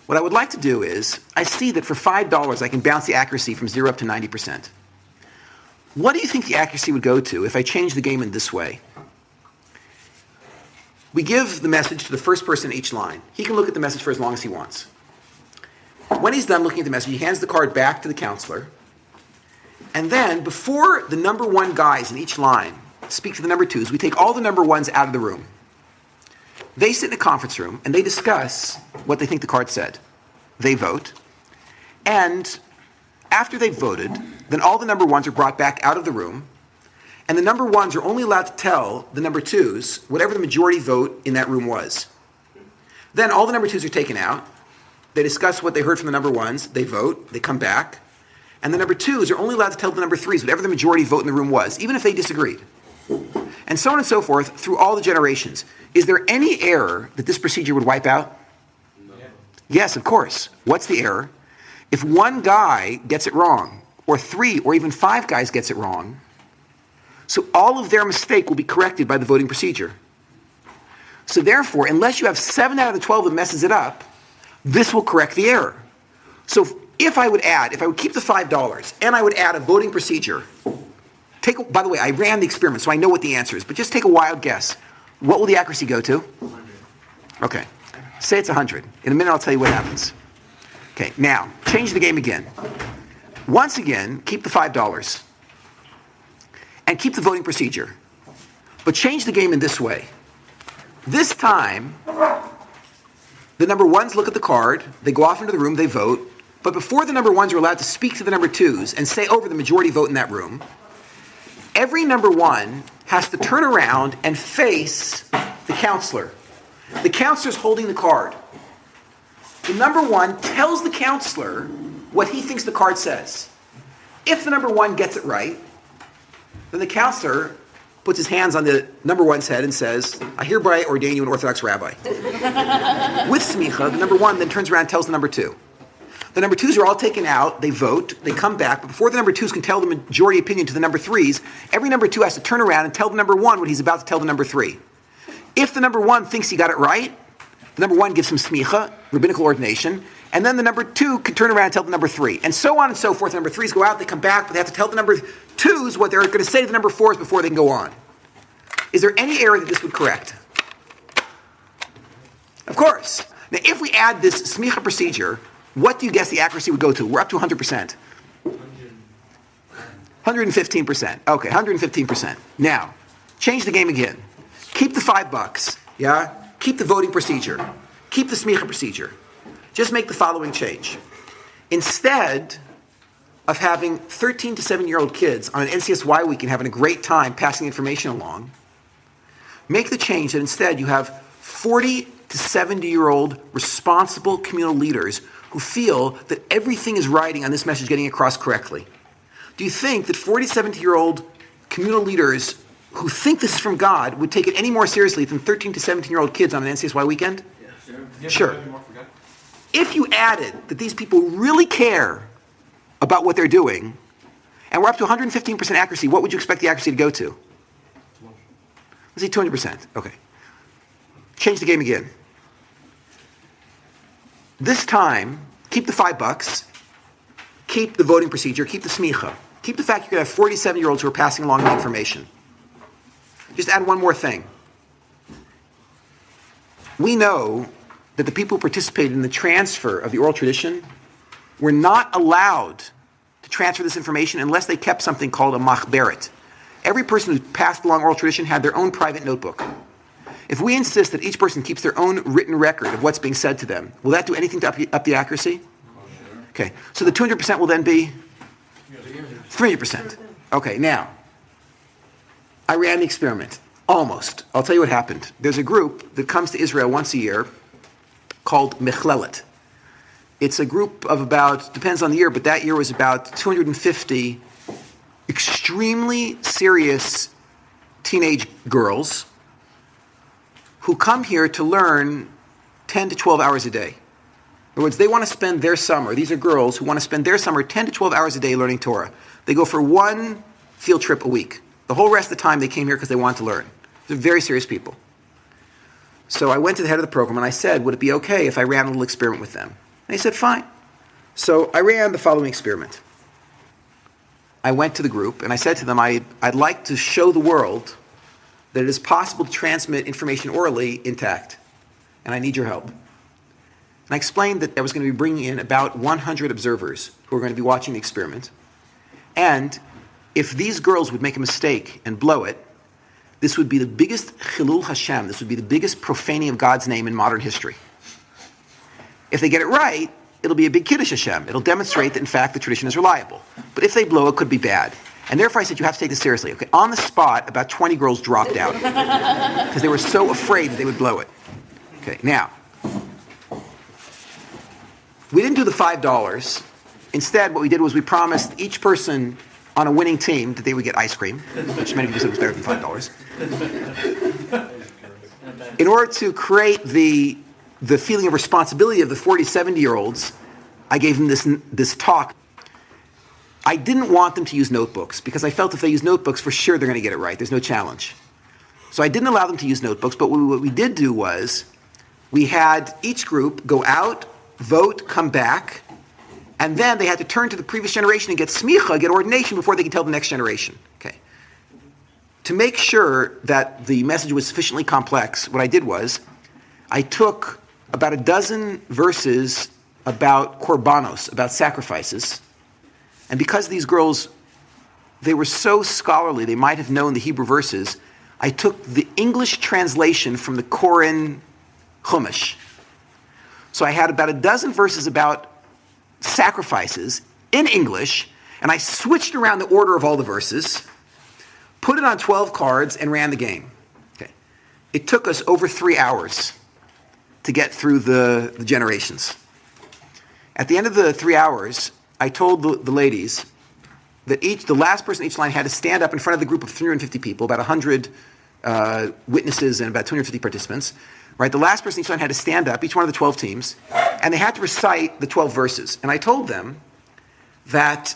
What I would like to do is, I see that for $5, I can bounce the accuracy from 0 up to 90%. What do you think the accuracy would go to if I change the game in this way? We give the message to the first person in each line. He can look at the message for as long as he wants. When he's done looking at the message, he hands the card back to the counselor. And then, before the number one guys in each line speak to the number twos, we take all the number ones out of the room. They sit in a conference room, and they discuss what they think the card said. They vote. And after they've voted, then all the number ones are brought back out of the room, and the number ones are only allowed to tell the number twos whatever the majority vote in that room was. Then all the number twos are taken out. They discuss what they heard from the number ones. They vote. They come back. And the number twos are only allowed to tell the number threes whatever the majority vote in the room was, even if they disagreed. And so on and so forth through all the generations. Is there any error that this procedure would wipe out? No. Yes, of course. What's the error? If one guy gets it wrong, or 3 or even 5 guys gets it wrong, so all of their mistake will be corrected by the voting procedure. So therefore, unless you have 7 out of the 12 that messes it up, this will correct the error. So if I would keep the $5 and I would add a voting procedure, by the way, I ran the experiment, so I know what the answer is, but just take a wild guess. What will the accuracy go to? 100. Okay. Say it's 100. In a minute, I'll tell you what happens. Okay, now, change the game again. Once again, keep the $5 and keep the voting procedure. But change the game in this way. This time, the number ones look at the card, they go off into the room, they vote, but before the number ones are allowed to speak to the number twos and say over the majority vote in that room, every number one has to turn around and face the counselor. The counselor's holding the card. The number one tells the counselor what he thinks the card says. If the number one gets it right, then the counselor puts his hands on the number one's head and says, I hereby ordain you an Orthodox rabbi. With smicha, the number one then turns around and tells the number two. The number twos are all taken out, they vote, they come back, but before the number twos can tell the majority opinion to the number threes, every number two has to turn around and tell the number one what he's about to tell the number three. If the number one thinks he got it right, the number one gives him smicha, rabbinical ordination, and then the number two can turn around and tell the number three. And so on and so forth. The number threes go out, they come back, but they have to tell the number twos what they're going to say to the number fours before they can go on. Is there any error that this would correct? Of course. Now, if we add this smicha procedure, what do you guess the accuracy would go to? We're up to 100%. 115%. Okay, 115%. Now, change the game again. Keep the $5, yeah? Keep the voting procedure. Keep the smicha procedure. Just make the following change. Instead of having 13 to 17-year-old kids on an NCSY week and having a great time passing information along, make the change that instead you have 40 to 70-year-old responsible communal leaders who feel that everything is riding on this message getting across correctly. Do you think that 40 to 70-year-old communal leaders who think this is from God would take it any more seriously than 13 to 17-year-old kids on an NCSY weekend? Yeah, sure. If you added that these people really care about what they're doing, and we're up to 115% accuracy, what would you expect the accuracy to go to? Let's say 200%. Okay. Change the game again. This time, keep the $5, keep the voting procedure, keep the smicha, keep the fact you could have 47-year-olds who are passing along the information. Just add one more thing. We know that the people who participated in the transfer of the oral tradition were not allowed to transfer this information unless they kept something called a machberet. Every person who passed along oral tradition had their own private notebook. If we insist that each person keeps their own written record of what's being said to them, will that do anything to up the accuracy? Okay, Okay, so the 200% will then be 300%. Okay, now, I ran the experiment. Almost. I'll tell you what happened. There's a group that comes to Israel once a year called Mechlelet. It's a group of about, depends on the year, but that year was about 250 extremely serious teenage girls who come here to learn 10 to 12 hours a day. In other words, they want to spend their summer, these are girls who want to spend their summer 10 to 12 hours a day learning Torah. They go for one field trip a week. The whole rest of the time they came here because they wanted to learn. They're very serious people. So I went to the head of the program and I said, would it be okay if I ran a little experiment with them? And he said, fine. So I ran the following experiment. I went to the group and I said to them, I'd like to show the world that it is possible to transmit information orally intact. And I need your help. And I explained that I was going to be bringing in about 100 observers who were going to be watching the experiment. And if these girls would make a mistake and blow it, this would be the biggest Chilul Hashem, this would be the biggest profaning of God's name in modern history. If they get it right, it'll be a big Kiddush Hashem. It'll demonstrate that, in fact, the tradition is reliable. But if they blow, it could be bad. And therefore I said, you have to take this seriously. Okay, on the spot, about 20 girls dropped out because they were so afraid that they would blow it. Okay, now, we didn't do the $5. Instead, what we did was we promised each person on a winning team that they would get ice cream, which many people said was better than $5. In order to create the feeling of responsibility of the 40, 70-year-olds, I gave them this talk. I didn't want them to use notebooks because I felt if they use notebooks, for sure they're going to get it right. There's no challenge. So I didn't allow them to use notebooks, but what we did do was we had each group go out, vote, come back, and then they had to turn to the previous generation and get smicha, get ordination, before they could tell the next generation. Okay. To make sure that the message was sufficiently complex, what I did was I took about a dozen verses about korbanos, about sacrifices, and because these girls, they were so scholarly, they might have known the Hebrew verses, I took the English translation from the Koran Chumash. So I had about a dozen verses about sacrifices in English, and I switched around the order of all the verses, put it on 12 cards, and ran the game. Okay. It took us over 3 hours to get through the generations. At the end of the 3 hours, I told the ladies that the last person in each line had to stand up in front of the group of 350 people, about 100 witnesses and about 250 participants. Right, the last person in each line had to stand up, each one of the 12 teams, and they had to recite the 12 verses. And I told them that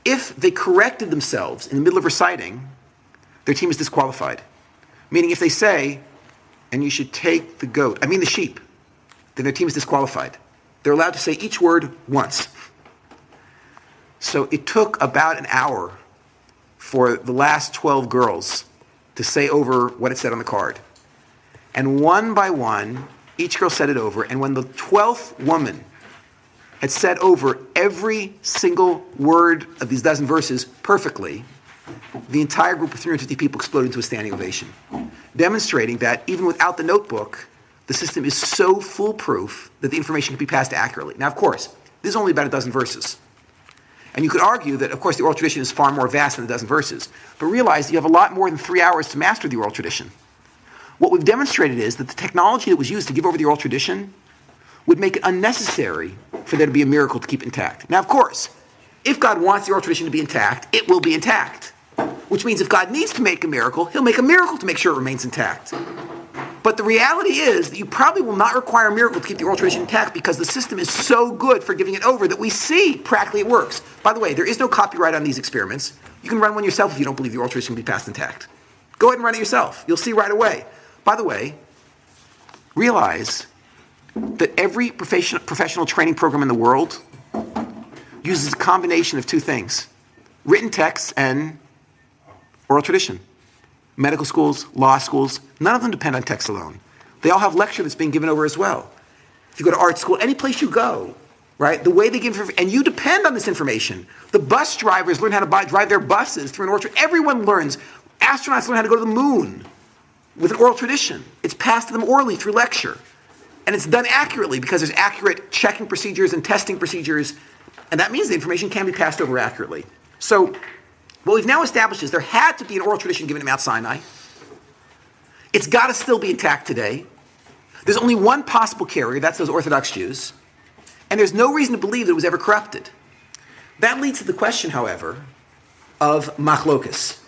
if they corrected themselves in the middle of reciting, their team is disqualified. Meaning if they say, and you should take the sheep, then their team is disqualified. They're allowed to say each word once. So it took about an hour for the last 12 girls to say over what it said on the card. And one by one, each girl said it over. And when the 12th woman had said over every single word of these dozen verses perfectly, the entire group of 350 people exploded into a standing ovation, demonstrating that even without the notebook, the system is so foolproof that the information can be passed accurately. Now, of course, this is only about a dozen verses. And you could argue that, of course, the oral tradition is far more vast than a dozen verses. But realize that you have a lot more than 3 hours to master the oral tradition. What we've demonstrated is that the technology that was used to give over the oral tradition would make it unnecessary for there to be a miracle to keep it intact. Now, of course, if God wants the oral tradition to be intact, it will be intact. Which means if God needs to make a miracle, he'll make a miracle to make sure it remains intact. But the reality is that you probably will not require a miracle to keep the oral tradition intact because the system is so good for giving it over that we see practically it works. By the way, there is no copyright on these experiments. You can run one yourself if you don't believe the oral tradition can be passed intact. Go ahead and run it yourself. You'll see right away. By the way, realize that every professional training program in the world uses a combination of two things: written texts and oral tradition. Medical schools, law schools, none of them depend on text alone. They all have lecture that's being given over as well. If you go to art school, any place you go, right, the way they give information, and you depend on this information. The bus drivers learn how to drive their buses through an oral tradition. Everyone learns. Astronauts learn how to go to the moon with an oral tradition. It's passed to them orally through lecture. And it's done accurately because there's accurate checking procedures and testing procedures. And that means the information can be passed over accurately. So what we've now established is there had to be an oral tradition given at Mount Sinai. It's got to still be intact today. There's only one possible carrier, that's those Orthodox Jews. And there's no reason to believe that it was ever corrupted. That leads to the question, however, of machlokas.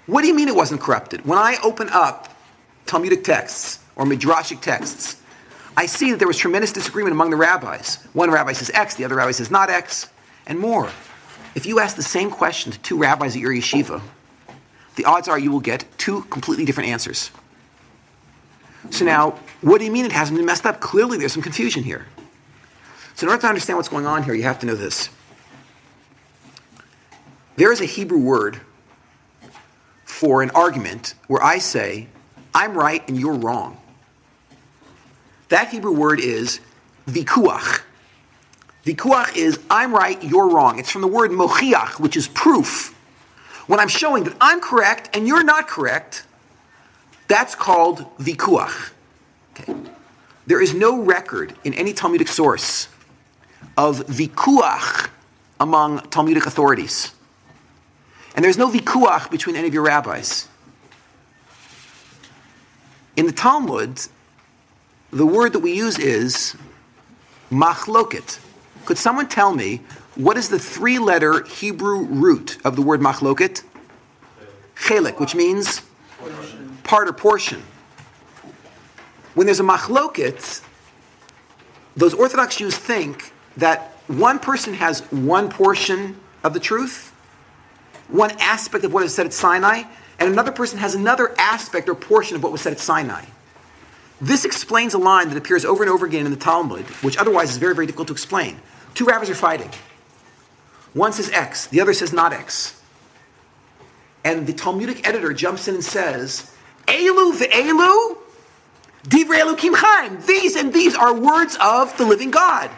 What do you mean it wasn't corrupted? When I open up Talmudic texts or Midrashic texts, I see that there was tremendous disagreement among the rabbis. One rabbi says X, the other rabbi says not X, and more. If you ask the same question to two rabbis at your yeshiva, the odds are you will get two completely different answers. So now, what do you mean it hasn't been messed up? Clearly there's some confusion here. So in order to understand what's going on here, you have to know this. There is a Hebrew word for an argument where I say, I'm right and you're wrong. That Hebrew word is vikuach. Vikuach is, I'm right, you're wrong. It's from the word mochiach, which is proof. When I'm showing that I'm correct and you're not correct, that's called vikuach. Okay. There is no record in any Talmudic source of vikuach among Talmudic authorities. And there's no vikuach between any of your rabbis. In the Talmud, the word that we use is machloket. Could someone tell me what is the three-letter Hebrew root of the word machloket? Chelik, which means part or portion. When there's a machloket, those Orthodox Jews think that one person has one portion of the truth, one aspect of what is said at Sinai, and another person has another aspect or portion of what was said at Sinai. This explains a line that appears over and over again in the Talmud, which otherwise is very, very difficult to explain. Two rabbis are fighting. One says X, the other says not X. And the Talmudic editor jumps in and says, Elu ve'elu, divrei Elokim chaim. These and these are words of the living God.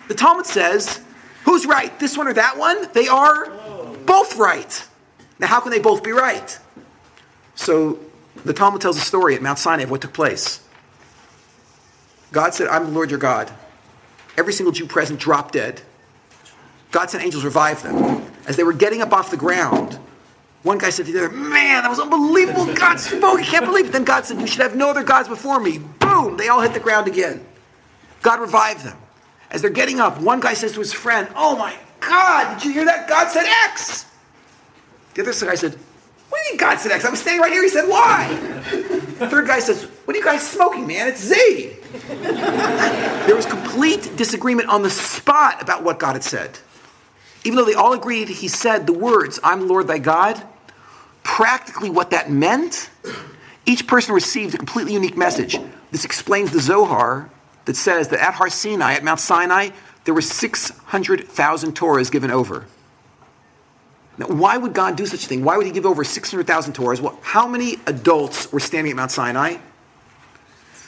The Talmud says, who's right, this one or that one? They are both right. Now how can they both be right? So the Talmud tells a story at Mount Sinai of what took place. God said, I'm the Lord your God. Every single Jew present dropped dead. God sent angels revive them. As they were getting up off the ground, one guy said to the other, man, that was unbelievable. God spoke. I can't believe it. Then God said, you should have no other gods before me. Boom. They all hit the ground again. God revived them. As they're getting up, one guy says to his friend, oh my God, did you hear that? God said X. The other guy said, what do you mean God said X? I was standing right here. He said Y. The third guy says, what are you guys smoking, man? It's Z. There was complete disagreement on the spot about what God had said. Even though they all agreed he said the words, I'm the Lord thy God, practically what that meant, each person received a completely unique message. This explains the Zohar that says that at Har Sinai, at Mount Sinai, there were 600,000 Torahs given over. Now, why would God do such a thing? Why would he give over 600,000 Torahs? Well, how many adults were standing at Mount Sinai?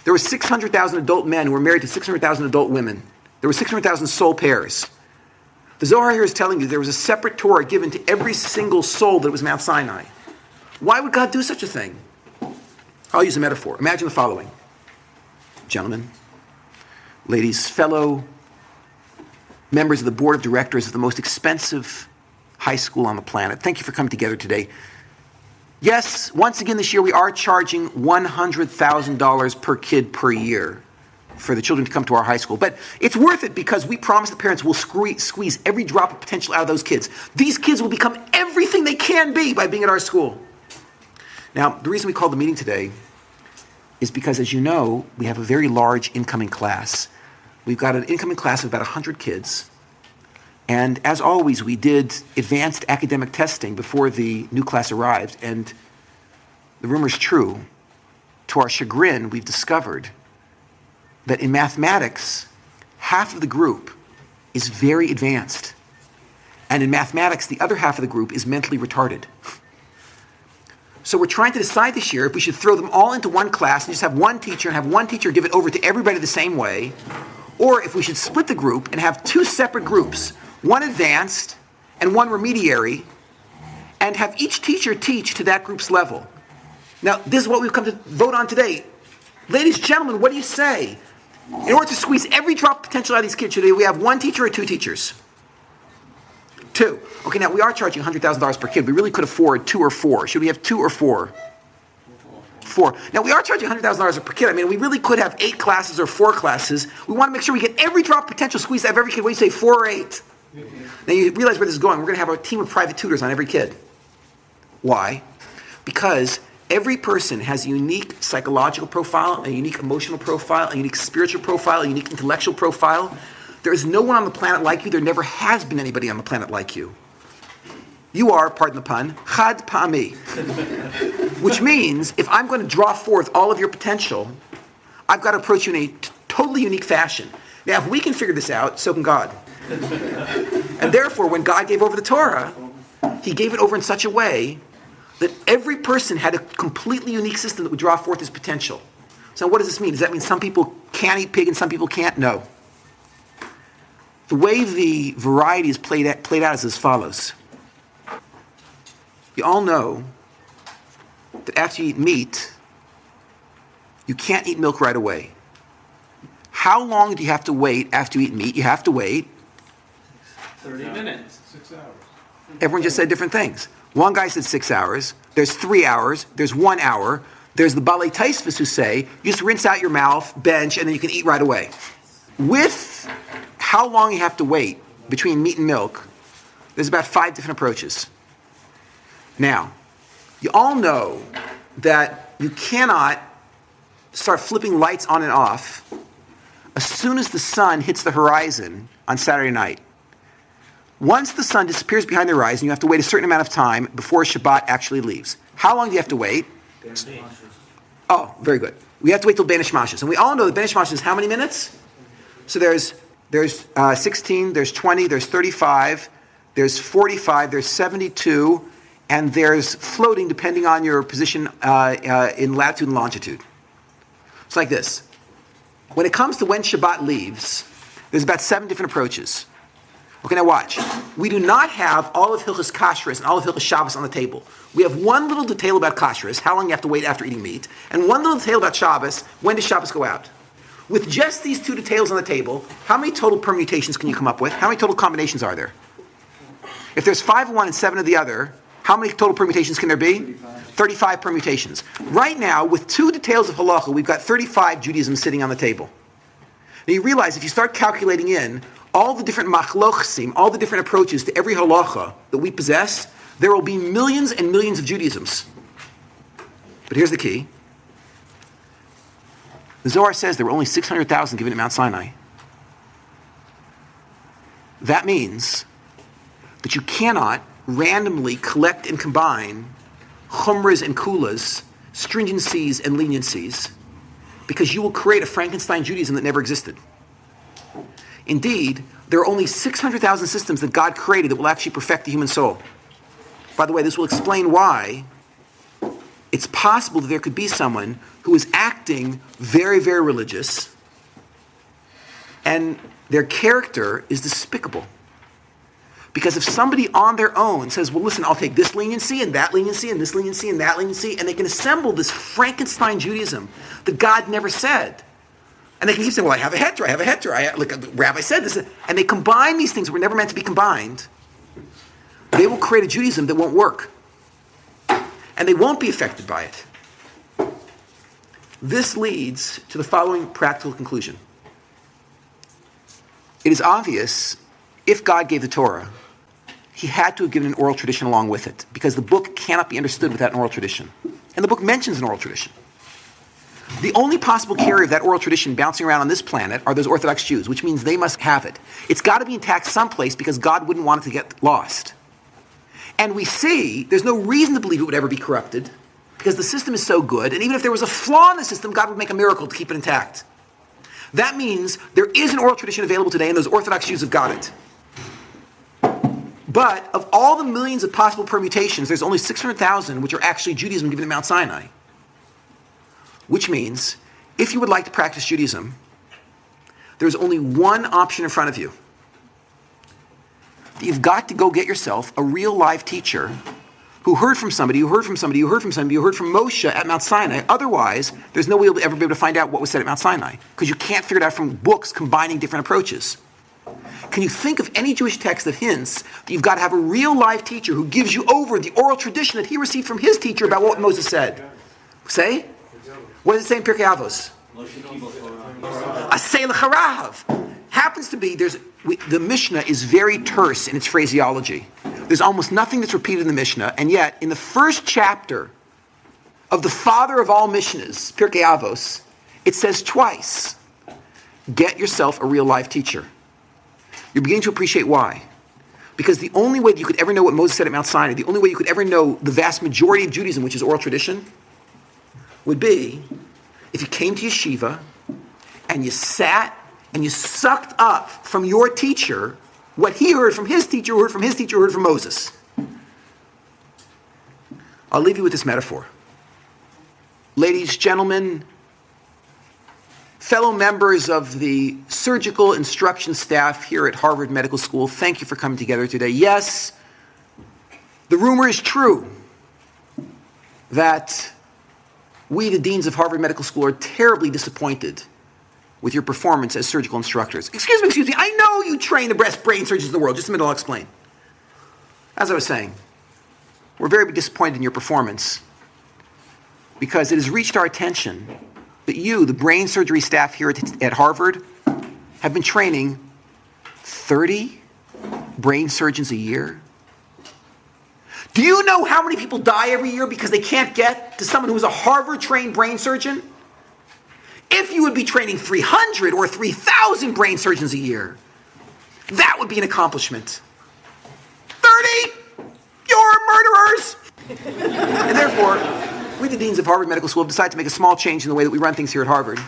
There were 600,000 adult men who were married to 600,000 adult women. There were 600,000 soul pairs. The Zohar here is telling you there was a separate Torah given to every single soul that was Mount Sinai. Why would God do such a thing? I'll use a metaphor. Imagine the following. Gentlemen, ladies, fellow members of the board of directors of the most expensive high school on the planet, thank you for coming together today. Yes, once again this year we are charging $100,000 per kid per year for the children to come to our high school. But it's worth it because we promise the parents will squeeze every drop of potential out of those kids. These kids will become everything they can be by being at our school. Now, the reason we called the meeting today is because, as you know, we have a very large incoming class. We've got an incoming class of about 100 kids. And as always, we did advanced academic testing before the new class arrived. And the rumor's true. To our chagrin, we've discovered that in mathematics, half of the group is very advanced. And in mathematics, the other half of the group is mentally retarded. So we're trying to decide this year if we should throw them all into one class and just have one teacher and have one teacher give it over to everybody the same way, or if we should split the group and have two separate groups, one advanced and one remediary, and have each teacher teach to that group's level. Now, this is what we've come to vote on today. Ladies and gentlemen, what do you say? In order to squeeze every drop of potential out of these kids, should we have one teacher or two teachers? 2. Okay, now we are charging $100,000 per kid. We really could afford 2 or 4. Should we have 2 or 4? 4. Now we are charging $100,000 per kid. I mean, we really could have 8 classes or 4 classes. We want to make sure we get every drop of potential squeezed out of every kid. What do you say, 4 or 8? Now you realize where this is going. We're going to have a team of private tutors on every kid. Why? Because every person has a unique psychological profile, a unique emotional profile, a unique spiritual profile, a unique intellectual profile. There is no one on the planet like you. There never has been anybody on the planet like you. You are, pardon the pun, chad pa'ami. Which means, if I'm going to draw forth all of your potential, I've got to approach you in a totally unique fashion. Now, if we can figure this out, so can God. And therefore, when God gave over the Torah, he gave it over in such a way that every person had a completely unique system that would draw forth his potential. So what does this mean? Does that mean some people can't eat pig and some people can't? No. The way the variety is played out is as follows. You all know that after you eat meat, you can't eat milk right away. How long do you have to wait after you eat meat? You have to wait 30 minutes. 6 hours. Everyone just said different things. One guy said 6 hours. There's 3 hours. There's 1 hour. There's the Balei Taisvus who say, you just rinse out your mouth, bench, and then you can eat right away. With how long you have to wait between meat and milk, there's about 5 different approaches. Now, you all know that you cannot start flipping lights on and off as soon as the sun hits the horizon on Saturday night. Once the sun disappears behind the horizon, you have to wait a certain amount of time before Shabbat actually leaves. How long do you have to wait? Oh, very good. We have to wait till Benish Mashas. And we all know that Benish Mashas is how many minutes? So there's 16, there's 20, there's 35, there's 45, there's 72, and there's floating depending on your position in latitude and longitude. It's like this. When it comes to when Shabbat leaves, there's about 7 different approaches. Okay, now watch. We do not have all of Hilchos Kashrus and all of Hilchos Shabbos on the table. We have one little detail about Kashrus, how long you have to wait after eating meat, and one little detail about Shabbos, when does Shabbos go out? With just these 2 details on the table, how many total permutations can you come up with? How many total combinations are there? If there's 5 of one and 7 of the other, how many total permutations can there be? 35 permutations. Right now, with 2 details of halacha, we've got 35 Judaism sitting on the table. Now you realize if you start calculating in all the different machlochsim, all the different approaches to every halacha that we possess, there will be millions and millions of Judaisms. But here's the key. The Zohar says there were only 600,000 given at Mount Sinai. That means that you cannot randomly collect and combine chumras and kulas, stringencies and leniencies, because you will create a Frankenstein Judaism that never existed. Indeed, there are only 600,000 systems that God created that will actually perfect the human soul. By the way, this will explain why it's possible that there could be someone who is acting very, very religious, and their character is despicable. Because if somebody on their own says, well, listen, I'll take this leniency and that leniency and this leniency and that leniency, and they can assemble this Frankenstein Judaism that God never said. And they can keep saying, well, I have a heter, like a rabbi said this. And they combine these things that were never meant to be combined. They will create a Judaism that won't work. And they won't be affected by it. This leads to the following practical conclusion. It is obvious, if God gave the Torah, he had to have given an oral tradition along with it, because the book cannot be understood without an oral tradition. And the book mentions an oral tradition. The only possible carrier of that oral tradition bouncing around on this planet are those Orthodox Jews, which means they must have it. It's got to be intact someplace because God wouldn't want it to get lost. And we see there's no reason to believe it would ever be corrupted because the system is so good, and even if there was a flaw in the system, God would make a miracle to keep it intact. That means there is an oral tradition available today, and those Orthodox Jews have got it. But of all the millions of possible permutations, there's only 600,000 which are actually Judaism given at Mount Sinai. Which means, if you would like to practice Judaism, there's only one option in front of you. You've got to go get yourself a real live teacher who heard from somebody, who heard from Moshe at Mount Sinai. Otherwise, there's no way you'll ever be able to find out what was said at Mount Sinai, because you can't figure it out from books combining different approaches. Can Can you think of any Jewish text that hints that you've got to have a real live teacher who gives you over the oral tradition that he received from his teacher about what Moses said? Say? What does it say in Pirkei Avos? Aseh l'charav. Happens to be, the Mishnah is very terse in its phraseology. There's almost nothing that's repeated in the Mishnah, and yet in the first chapter of the father of all Mishnahs, Pirkei Avos, it says twice, get yourself a real live teacher. You're beginning to appreciate why. Because the only way that you could ever know what Moses said at Mount Sinai, the only way you could ever know the vast majority of Judaism, which is oral tradition, would be if you came to yeshiva and you sat and you sucked up from your teacher what he heard from his teacher, who heard from his teacher, who heard from Moses. I'll leave you with this metaphor. Ladies, gentlemen, fellow members of the surgical instruction staff here at Harvard Medical School, thank you for coming together today. Yes, the rumor is true that we, the deans of Harvard Medical School, are terribly disappointed with your performance as surgical instructors. Excuse me, I know you train the best brain surgeons in the world. Just a minute, I'll explain. As I was saying, we're very disappointed in your performance because it has reached our attention that you, the brain surgery staff here at Harvard, have been training 30 brain surgeons a year. Do you know how many people die every year because they can't get to someone who is a Harvard-trained brain surgeon? If you would be training 300 or 3,000 brain surgeons a year, that would be an accomplishment. 30? You're murderers! And therefore, we, the deans of Harvard Medical School, have decided to make a small change in the way that we run things here at Harvard.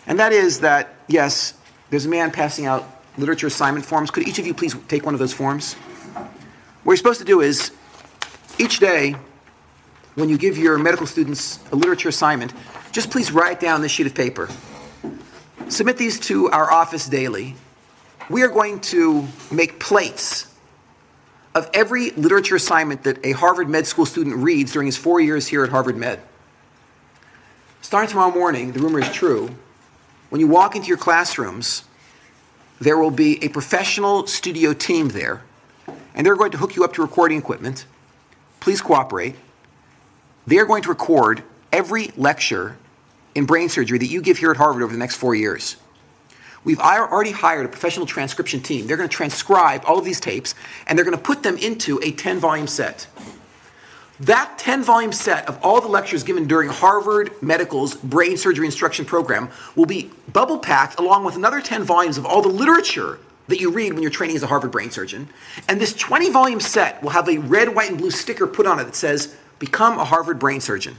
And that is that, yes, there's a man passing out literature assignment forms. Could each of you please take one of those forms? What you're supposed to do is, each day, when you give your medical students a literature assignment, just please write down this sheet of paper. Submit these to our office daily. We are going to make plates of every literature assignment that a Harvard Med School student reads during his 4 years here at Harvard Med. Starting tomorrow morning, the rumor is true, when you walk into your classrooms, there will be a professional studio team there, and they're going to hook you up to recording equipment. Please cooperate. They're going to record every lecture in brain surgery that you give here at Harvard over the next 4 years. We've already hired a professional transcription team. They're going to transcribe all of these tapes, and they're going to put them into a 10-volume set. That 10-volume set of all the lectures given during Harvard Medical's brain surgery instruction program will be bubble-packed along with another 10 volumes of all the literature that you read when you're training as a Harvard brain surgeon. And this 20-volume set will have a red, white, and blue sticker put on it that says, "Become a Harvard brain surgeon."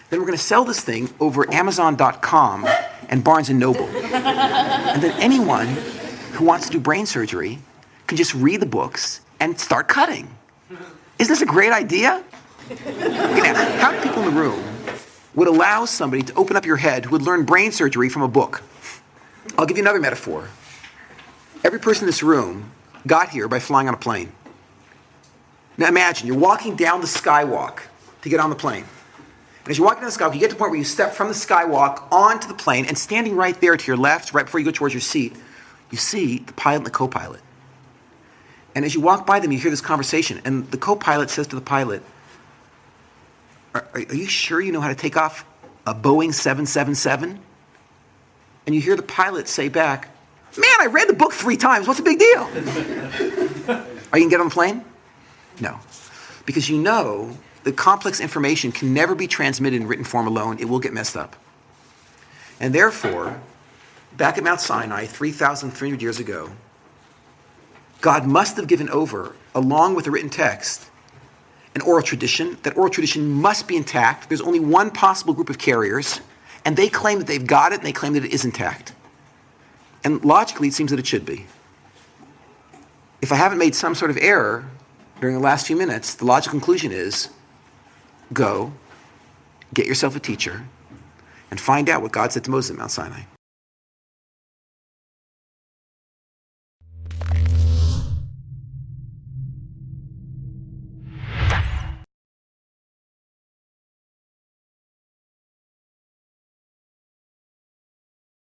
Then we're going to sell this thing over Amazon.com and Barnes & Noble. And then anyone who wants to do brain surgery can just read the books and start cutting. Isn't this a great idea? Okay, now, how many people in the room would allow somebody to open up your head who would learn brain surgery from a book? I'll give you another metaphor. Every person in this room got here by flying on a plane. Now imagine, you're walking down the skywalk to get on the plane. And as you're walking down the skywalk, you get to the point where you step from the skywalk onto the plane, and standing right there to your left, right before you go towards your seat, you see the pilot and the co-pilot. And as you walk by them, you hear this conversation, and the co-pilot says to the pilot, are you sure you know how to take off a Boeing 777? And you hear the pilot say back, "Man, I read the book 3 times. What's the big deal?" Are you going to get on the plane? No. Because you know that complex information can never be transmitted in written form alone. It will get messed up. And therefore, back at Mount Sinai, 3,300 years ago, God must have given over, along with the written text, an oral tradition. That oral tradition must be intact. There's only one possible group of carriers, and they claim that they've got it, and they claim that it is intact. And logically, it seems that it should be. If I haven't made some sort of error during the last few minutes, the logical conclusion is, go, get yourself a teacher, and find out what God said to Moses at Mount Sinai.